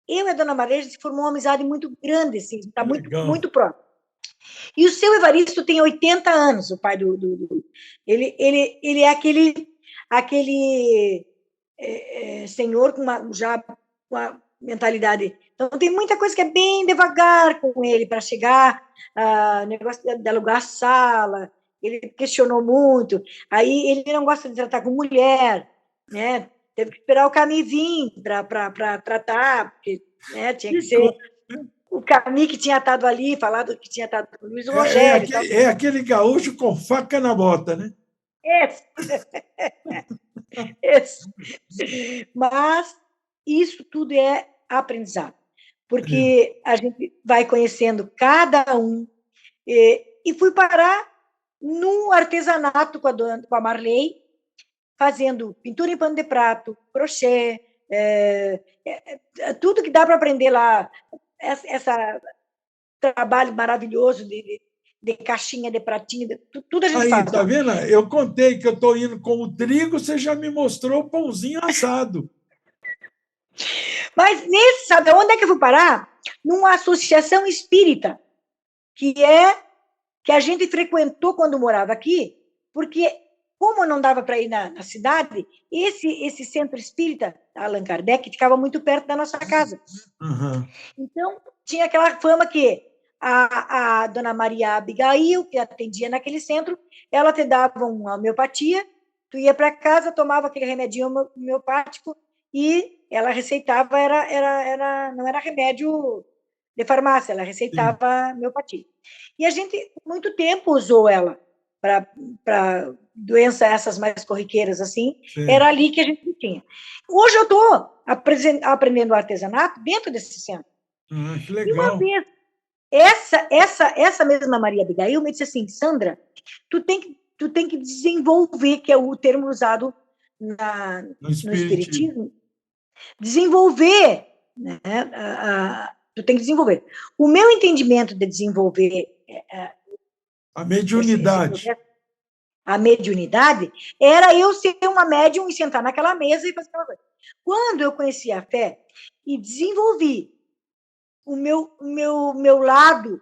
eu e a dona Maria, a gente formou uma amizade muito grande, assim, está muito, Legal. muito próximo. E o seu Evaristo tem 80 anos, o pai do ele é aquele senhor com uma mentalidade. Então, tem muita coisa que é bem devagar com ele para chegar, negócio de alugar sala, ele questionou muito. Aí ele não gosta de tratar com mulher, né? Teve que esperar o Camille vir para tratar, porque né, tinha que Que ser coisa. o Camille que tinha estado ali, falado que tinha estado com o Luiz Rogério. É aquele gaúcho com faca na bota, né? Esse, esse. Mas isso tudo é aprendizado, É. porque a gente vai conhecendo cada um. E fui parar no artesanato com a Marley, fazendo pintura em pano de prato, crochê, tudo que dá para aprender lá, esse trabalho maravilhoso de caixinha, de pratinho, tudo a gente Aí, faz tá lá. vendo? Eu contei que eu estou indo com o trigo, você já me mostrou o pãozinho assado. Mas sabe onde é que eu fui parar? Numa associação espírita, que a gente frequentou quando morava aqui, porque como não dava para ir na cidade, esse centro espírita, Allan Kardec, ficava muito perto da nossa casa. Uhum. Então, tinha aquela fama que a dona Maria Abigail, que atendia naquele centro, ela te dava uma homeopatia, tu ia para casa, tomava aquele remedinho homeopático e ela receitava, não era remédio de farmácia, ela Sim, receitava homeopatia. E a gente, muito tempo, usou ela para doenças essas mais corriqueiras, assim, era certo. ali que a gente tinha. Hoje eu estou aprendendo artesanato dentro desse centro. Que E uma legal. vez, essa mesma Maria Abigail me disse assim, Sandra, tu tem que desenvolver, que é o termo usado No no espiritismo. espiritismo, desenvolver, né? Tu tem que desenvolver. O meu entendimento de desenvolver A esse mediunidade. processo, a mediunidade, era eu ser uma médium e sentar naquela mesa e fazer aquela coisa. Quando eu conheci a fé e desenvolvi o meu lado,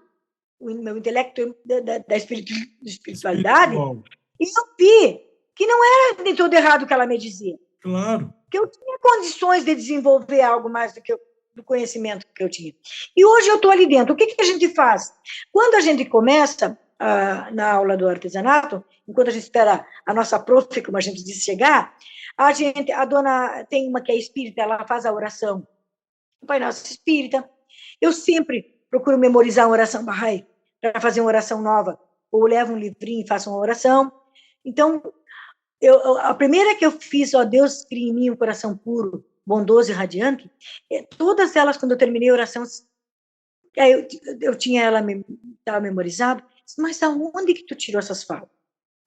o meu intelecto da espiritualidade, Espiritual. e eu vi que não era de todo errado o que ela me dizia, Claro. que eu tinha condições de desenvolver algo mais do conhecimento que eu tinha. E hoje eu estou ali dentro. O que a gente faz? Quando a gente começa na aula do artesanato, enquanto a gente espera a nossa prof, como a gente disse, chegar, a dona tem uma que é espírita, ela faz a oração. O Pai Nosso Espírita. Eu sempre procuro memorizar uma oração Bahá'í para fazer uma oração nova. Ou levo um livrinho e faço uma oração. Então, a primeira que eu fiz, ó Deus, cria em mim um coração puro, bondoso e radiante, todas elas, quando eu terminei a oração, eu tinha ela estava memorizado, mas da onde que tu tirou essas falas?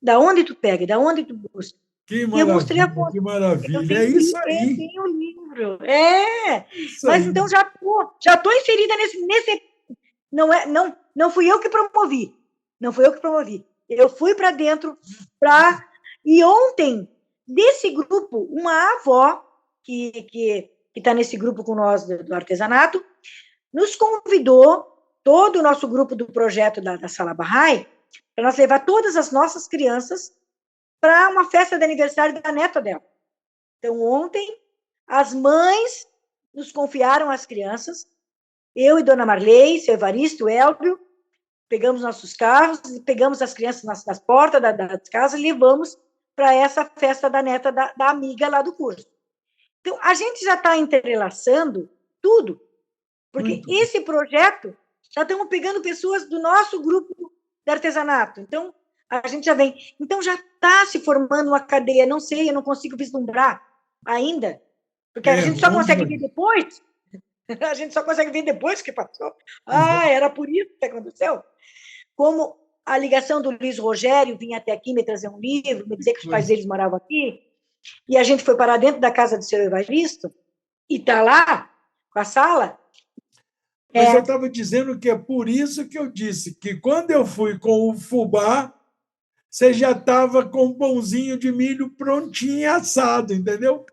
Da onde tu pega? Da onde tu busca? Que E eu mostrei a maravilha, foto. que Eu maravilha. É tenho, isso aí. tenho livro. livro. É, Isso mas aí. então já tô inserida nesse não fui eu que promovi. Não fui eu que promovi. Eu fui para dentro e ontem desse grupo uma avó que está nesse grupo com nós do artesanato nos convidou todo o nosso grupo do projeto da Sala Bahá'í para nós levar todas as nossas crianças para uma festa de aniversário da neta dela. Então, ontem, as mães nos confiaram as crianças, eu e Dona Marley, seu Evaristo, Elbio, pegamos nossos carros, pegamos as crianças nas portas das casas e levamos para essa festa da neta da amiga lá do curso. Então, a gente já está entrelaçando tudo, porque Muito. esse projeto já estamos pegando pessoas do nosso grupo de artesanato. Então, a gente já vem. Então, já está se formando uma cadeia. Não sei, eu não consigo vislumbrar ainda, porque a gente só consegue ver depois. A gente só consegue ver depois que passou. Ah, era por isso que aconteceu. Como a ligação do Luiz Rogério vinha até aqui me trazer um livro, me dizer que os pais deles moravam aqui, e a gente foi parar dentro da casa do seu Evaristo, e está lá, com a sala. Mas eu estava dizendo que é por isso que eu disse que quando eu fui com o fubá, você já estava com um pãozinho de milho prontinho assado, entendeu?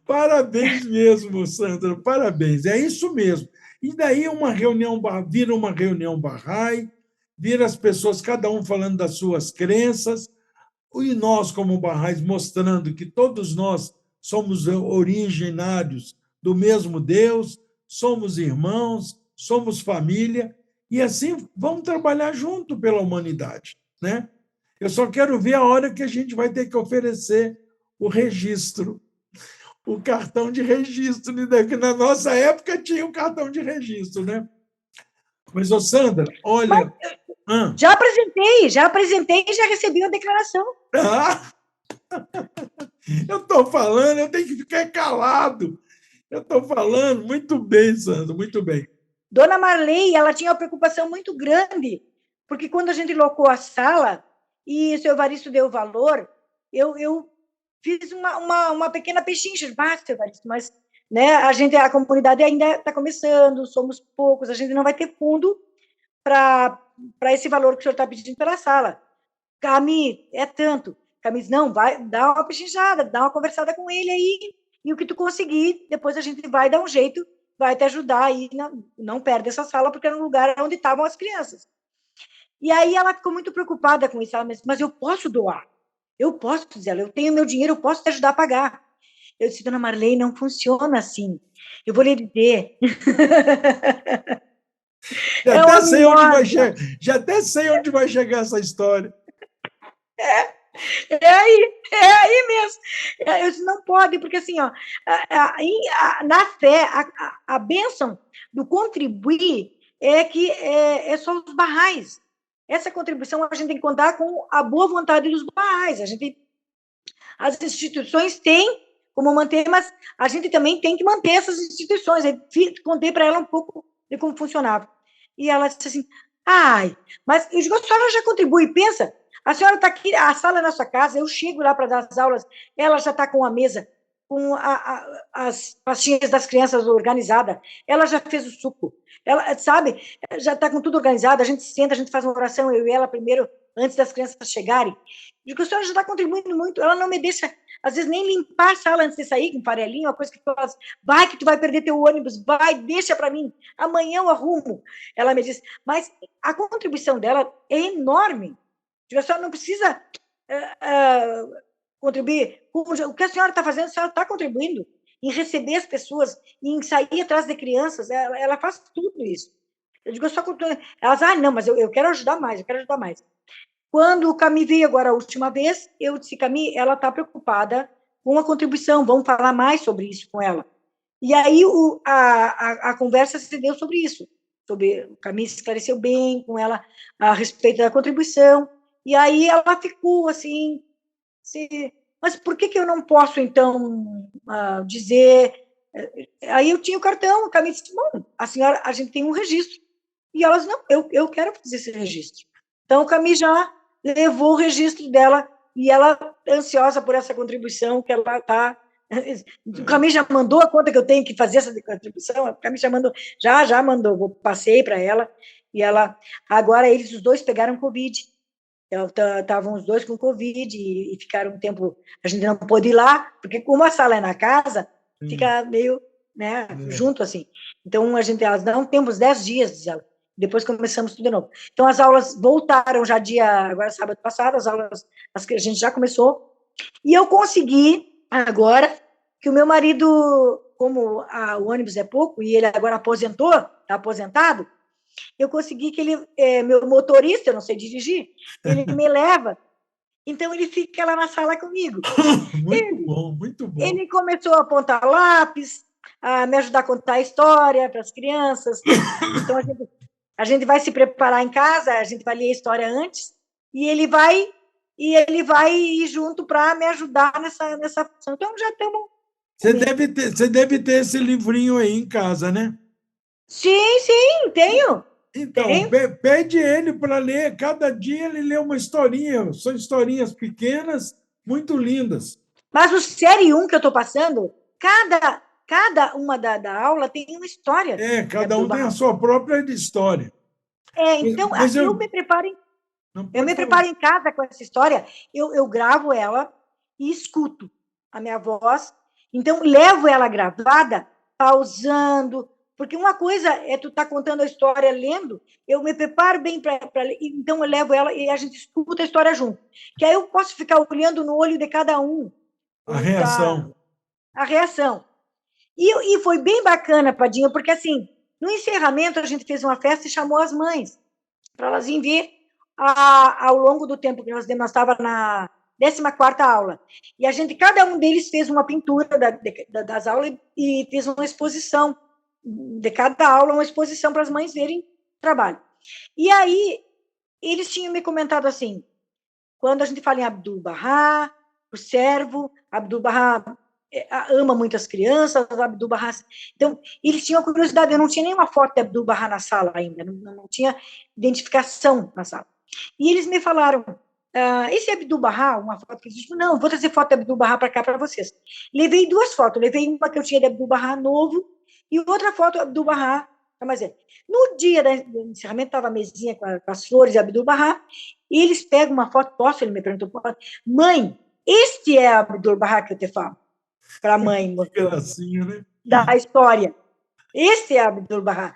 Parabéns mesmo, Sandra, parabéns. É isso mesmo. E daí vira uma reunião Bahá'í, vira as pessoas, cada um falando das suas crenças, e nós, como Bahá'ís, mostrando que todos nós somos originários do mesmo Deus, somos irmãos, somos família, e assim vamos trabalhar junto pela humanidade, né? Eu só quero ver a hora que a gente vai ter que oferecer o registro, o cartão de registro, né? Que na nossa época tinha o cartão de registro, né? Mas, ô Sandra, olha. Já apresentei e já recebi uma declaração. Eu estou falando, eu tenho que ficar calado. Eu estou falando. Muito bem, Sandra, muito bem. Dona Marley, ela tinha uma preocupação muito grande, porque quando a gente locou a sala e o seu Evaristo deu valor, eu fiz uma pequena pechincha, seu Evaristo, mas né, a comunidade ainda está começando, somos poucos, a gente não vai ter fundo para esse valor que o senhor está pedindo pela sala. Cami, é tanto. Cami, não, vai dar uma pechinchada, dá uma conversada com ele aí, e o que tu conseguir, depois a gente vai dar um jeito, vai te ajudar aí, não perde essa sala, porque era um lugar onde estavam as crianças. E aí ela ficou muito preocupada com isso, ela disse, mas eu posso doar, eu posso, dizer, eu tenho meu dinheiro, eu posso te ajudar a pagar. Eu disse, dona Marley, não funciona assim. Eu vou lhe dizer. Já até sei onde vai chegar essa história. É aí mesmo. Eu disse, não pode, porque assim, ó, na fé, a bênção do contribuir é que é só os Bahá'ís. Essa contribuição a gente tem que contar com a boa vontade dos Bahá'ís. As instituições têm como manter, mas a gente também tem que manter essas instituições. Eu contei para ela um pouco de como funcionava. E ela disse assim, mas eu digo, a senhora já contribui, pensa, a senhora está aqui, a sala é na sua casa, eu chego lá para dar as aulas, ela já está com a mesa, com as pastinhas das crianças organizadas, ela já fez o suco, ela, sabe, já está com tudo organizado, a gente senta, a gente faz uma oração, eu e ela primeiro, antes das crianças chegarem. Digo, a senhora já está contribuindo muito, ela não me deixa, às vezes, nem limpar a sala antes de sair, com farelinho, uma coisa que tu faz, vai que tu vai perder teu ônibus, vai, deixa para mim, amanhã eu arrumo. Ela me diz, mas a contribuição dela é enorme. A senhora não precisa contribuir. O que a senhora está fazendo, a senhora está contribuindo em receber as pessoas, em sair atrás de crianças, ela faz tudo isso. Eu digo, só elas, não, mas eu quero ajudar mais, eu quero ajudar mais. Quando o Cami veio agora a última vez, eu disse, Cami, ela está preocupada com a contribuição, vamos falar mais sobre isso com ela. E aí a conversa se deu sobre isso, sobre o Cami esclareceu bem com ela a respeito da contribuição, e aí ela ficou assim, mas por que eu não posso, então, dizer... Aí eu tinha o cartão, o Cami disse, bom, a gente tem um registro. E elas, não, eu quero fazer esse registro. Então, o Cami já levou o registro dela e ela ansiosa por essa contribuição que ela está O Camille já mandou a conta que eu tenho que fazer essa contribuição, a Camille já mandou, eu passei para ela, e ela, agora eles os dois pegaram Covid, estavam os dois com Covid e ficaram um tempo, a gente não pôde ir lá, porque como a sala é na casa, fica meio, né, junto assim. Então, elas não temos 10 dias, diz ela. Depois começamos tudo de novo. Então, as aulas voltaram já agora sábado passado, as aulas, a gente já começou, e eu consegui, agora, que o meu marido, como o ônibus é pouco, e ele agora aposentou, está aposentado, eu consegui que ele, meu motorista, eu não sei dirigir, ele me leva, então ele fica lá na sala comigo. Muito bom, muito bom. Ele começou a apontar lápis, a me ajudar a contar a história para as crianças. Então, a gente vai se preparar em casa, a gente vai ler a história antes, e ele vai ir junto para me ajudar nessa função. Então, já estamos... Você deve ter esse livrinho aí em casa, né? Sim, tenho. Então, pede ele para ler. Cada dia ele lê uma historinha. São historinhas pequenas, muito lindas. Mas o série 1 que eu estou passando, cada uma da aula tem uma história. Cada um tem a sua própria história. Então, eu me preparo em casa com essa história, eu gravo ela e escuto a minha voz, então levo ela gravada, pausando, porque uma coisa é tu estar contando a história lendo, eu me preparo bem para ler, então eu levo ela e a gente escuta a história junto, que aí eu posso ficar olhando no olho de cada um. A reação. A reação. E foi bem bacana, Padinha, porque assim, no encerramento a gente fez uma festa e chamou as mães, para elas virem ver ao longo do tempo que nós estava na 14ª aula. E cada um deles fez uma pintura das aulas e fez uma exposição, de cada aula, uma exposição para as mães verem o trabalho. E aí, eles tinham me comentado assim, quando a gente fala em Abdu'l-Bahá, o servo, Abdu'l-Bahá ama muitas crianças, Abdu'l-Bahá... Então, eles tinham curiosidade, eu não tinha nenhuma foto de Abdu'l-Bahá na sala ainda, não tinha identificação na sala. E eles me falaram, esse Abdu'l-Bahá, uma foto que eles disseram, não, vou trazer foto de Abdu'l-Bahá para cá para vocês. Levei 2 fotos, levei uma que eu tinha de Abdu'l-Bahá novo e outra foto de Abdu'l-Bahá. Mas no dia do encerramento, estava a mesinha com as flores de Abdu'l-Bahá, e eles pegam uma foto, ele me perguntou, mãe, este é Abdu'l-Bahá que eu te falo? Para a mãe. Gracinha, né? Da história. Esse é Abdu'l-Bahá.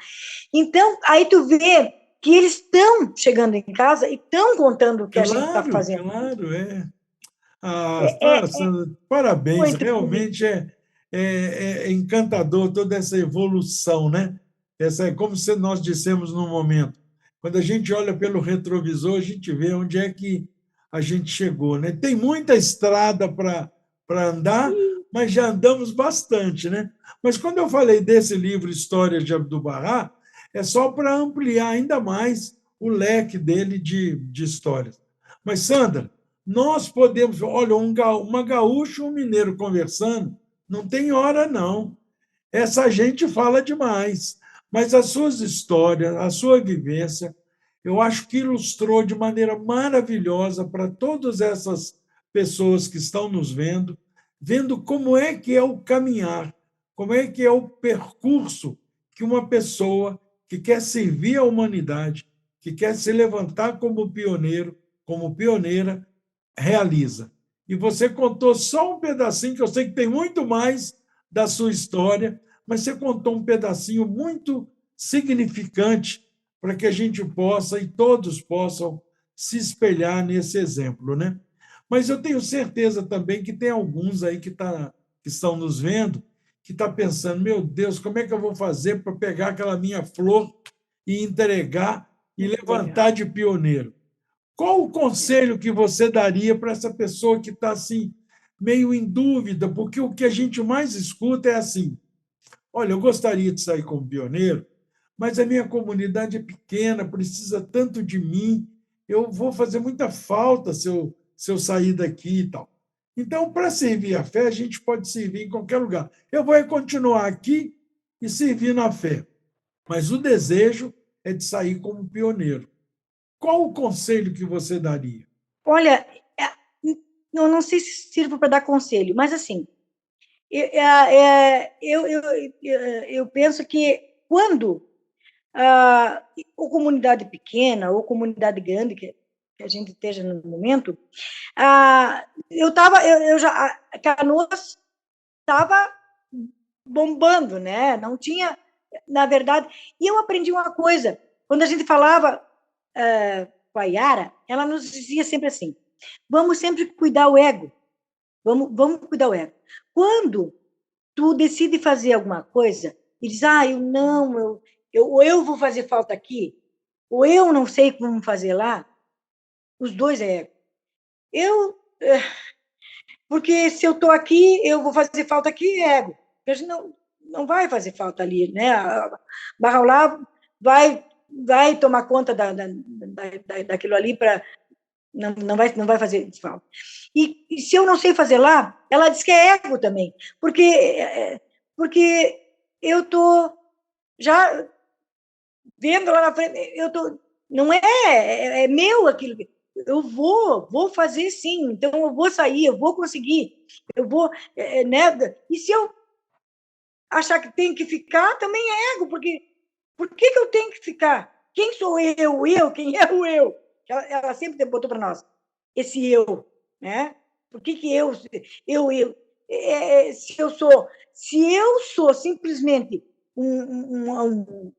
Então, aí tu vê que eles estão chegando em casa e estão contando o que a gente está fazendo. Claro, Sandra, parabéns, realmente é encantador toda essa evolução, né? Como nós dissemos no momento, quando a gente olha pelo retrovisor, a gente vê onde é que a gente chegou, né? Tem muita estrada para andar, mas já andamos bastante, né? Mas quando eu falei desse livro Histórias de Abdu'l-Bahá, é só para ampliar ainda mais o leque dele de histórias. Mas, Sandra, nós podemos... Olha, uma gaúcha e um mineiro conversando, não tem hora, não. Essa gente fala demais. Mas as suas histórias, a sua vivência, eu acho que ilustrou de maneira maravilhosa para todas essas pessoas que estão nos vendo como é que é o caminhar, como é que é o percurso que uma pessoa que quer servir à humanidade, que quer se levantar como pioneiro, como pioneira, realiza. E você contou só um pedacinho, que eu sei que tem muito mais da sua história, mas você contou um pedacinho muito significante para que a gente possa e todos possam se espelhar nesse exemplo, né? Mas eu tenho certeza também que tem alguns aí que estão nos vendo, que estão pensando, meu Deus, como é que eu vou fazer para pegar aquela minha flor e entregar e levantar de pioneiro? Qual o conselho que você daria para essa pessoa que está assim, meio em dúvida? Porque o que a gente mais escuta é assim, olha, eu gostaria de sair como pioneiro, mas a minha comunidade é pequena, precisa tanto de mim, eu vou fazer muita falta se eu sair daqui e tal. Então, para servir a fé, a gente pode servir em qualquer lugar. Eu vou continuar aqui e servir na fé, mas o desejo é de sair como pioneiro. Qual o conselho que você daria? Olha, eu não sei se sirvo para dar conselho, mas assim, eu penso que quando ou comunidade pequena ou comunidade grande que a gente esteja no momento, eu já a Canoas estava bombando, né? Não tinha, na verdade. E eu aprendi uma coisa. Quando a gente falava com a Yara, ela nos dizia sempre assim: vamos sempre cuidar o ego. Vamos cuidar o ego. Quando tu decide fazer alguma coisa e diz, eu não, ou eu vou fazer falta aqui, ou eu não sei como fazer lá, os dois é ego. Porque se eu estou aqui, eu vou fazer falta aqui, é ego. A gente não vai fazer falta ali, né? A Barraulá vai tomar conta daquilo ali para não vai fazer falta. E se eu não sei fazer lá, ela diz que é ego também, porque eu estou já vendo lá na frente, não é meu aquilo. Eu vou fazer sim, então eu vou sair, eu vou conseguir, eu vou, né? E se eu achar que tem que ficar, também é ego, porque por que eu tenho que ficar? Quem sou eu? Quem é o eu? Ela sempre botou para nós esse eu, né? Por que se eu sou simplesmente um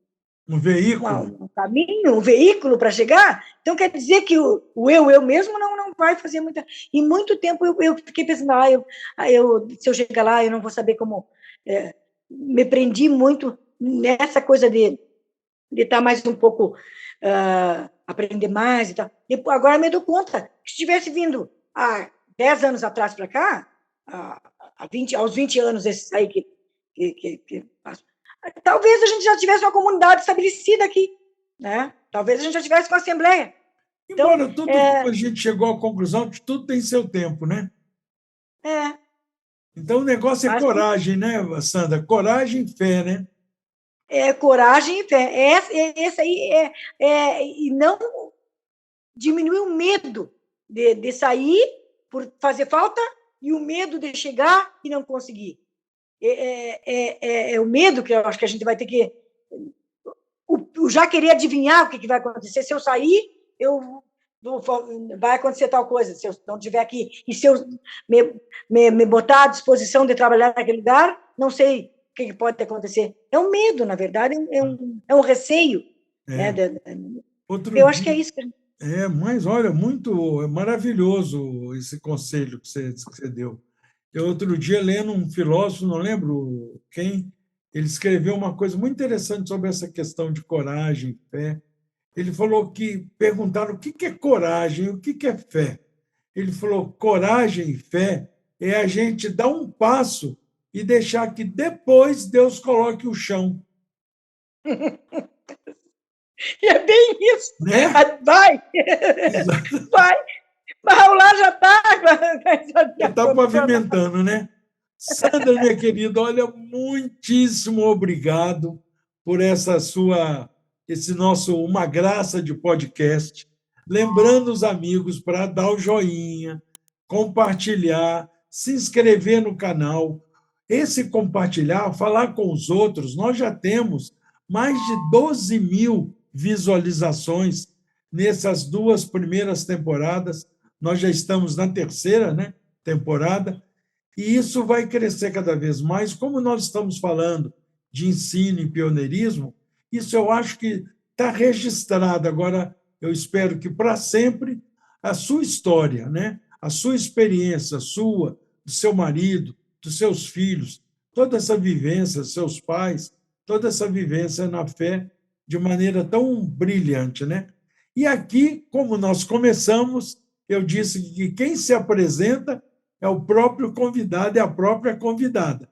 veículo. um caminho, um veículo para chegar, então quer dizer que o eu mesmo não vai fazer muita. E muito tempo eu fiquei pensando, se eu chegar lá, eu não vou saber como. Me prendi muito nessa coisa de estar mais um pouco, aprender mais e tal. E agora me dou conta que se tivesse vindo há 10 anos atrás para cá, aos 20 anos esses aí que talvez a gente já tivesse uma comunidade estabelecida aqui, né? Talvez a gente já tivesse uma assembleia. Embora a gente chegou à conclusão que tudo tem seu tempo, né? Então, o negócio é coragem, né, Sandra? Coragem e fé, né? Coragem e fé. Esse aí e não diminuir o medo de sair por fazer falta e o medo de chegar e não conseguir. É o medo que eu acho que a gente vai ter que já querer adivinhar o que vai acontecer. Se eu sair, vai acontecer tal coisa. Se eu não estiver aqui e se eu me botar à disposição de trabalhar naquele lugar, não sei o que pode acontecer. É um medo, na verdade, é um receio. Né? Eu acho que é isso que a gente... mas olha, muito maravilhoso esse conselho que você deu. Eu, outro dia, lendo um filósofo, não lembro quem, ele escreveu uma coisa muito interessante sobre essa questão de coragem, fé. Ele falou que perguntaram o que é coragem, o que é fé. Ele falou: coragem e fé é a gente dar um passo e deixar que depois Deus coloque o chão. É bem isso. Né? Vai! Exato. Vai! Mas lá já está. Já está pavimentando, né? Sandra, minha querida, olha, muitíssimo obrigado por esse nosso Uma Graça de podcast. Lembrando os amigos para dar o joinha, compartilhar, se inscrever no canal. Esse compartilhar, falar com os outros, nós já temos mais de 12 mil visualizações nessas 2 primeiras temporadas. Nós já estamos na 3ª, né, temporada. E isso vai crescer cada vez mais. Como nós estamos falando de ensino e pioneirismo, isso eu acho que está registrado. Agora, eu espero que para sempre a sua história, né? A sua experiência, sua, do seu marido, dos seus filhos, toda essa vivência, seus pais, toda essa vivência na fé de maneira tão brilhante, né? E aqui, como nós começamos, eu disse que quem se apresenta é o próprio convidado e a própria convidada.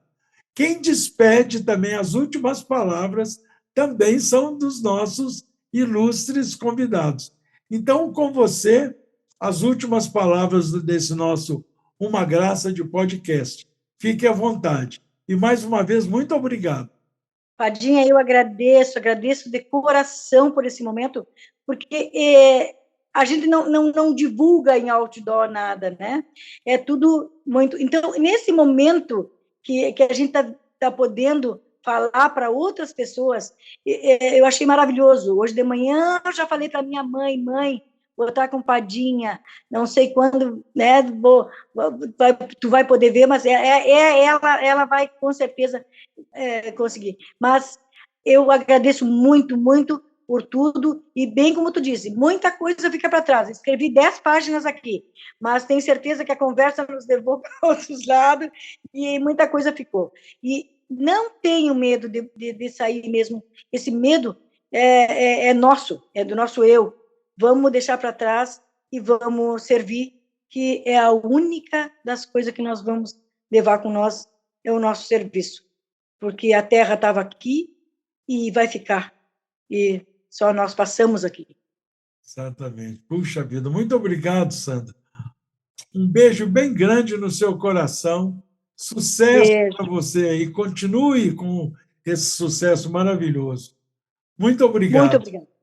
Quem despede também as últimas palavras também são dos nossos ilustres convidados. Então, com você, as últimas palavras desse nosso Uma Graça de podcast. Fique à vontade. E, mais uma vez, muito obrigado. Padinha, eu agradeço de coração por esse momento, porque a gente não divulga em outdoor nada, né? É tudo muito... Então, nesse momento, que a gente está podendo falar para outras pessoas, eu achei maravilhoso. Hoje de manhã eu já falei para minha mãe, vou estar com Padinha, não sei quando, né, tu vai poder ver, mas ela vai com certeza conseguir. Mas eu agradeço muito, muito por tudo, e bem como tu disse, muita coisa fica para trás. Escrevi 10 páginas aqui, mas tenho certeza que a conversa nos levou para outros lados e muita coisa ficou. E não tenho medo de sair mesmo. Esse medo é nosso, é do nosso eu. Vamos deixar para trás e vamos servir, que é a única das coisas que nós vamos levar com nós, é o nosso serviço. Porque a terra estava aqui e vai ficar. E só nós passamos aqui. Exatamente. Puxa vida, muito obrigado, Sandra. Um beijo bem grande no seu coração. Sucesso para Beijo. você aí. Continue com esse sucesso maravilhoso. Muito Muito obrigado. obrigada.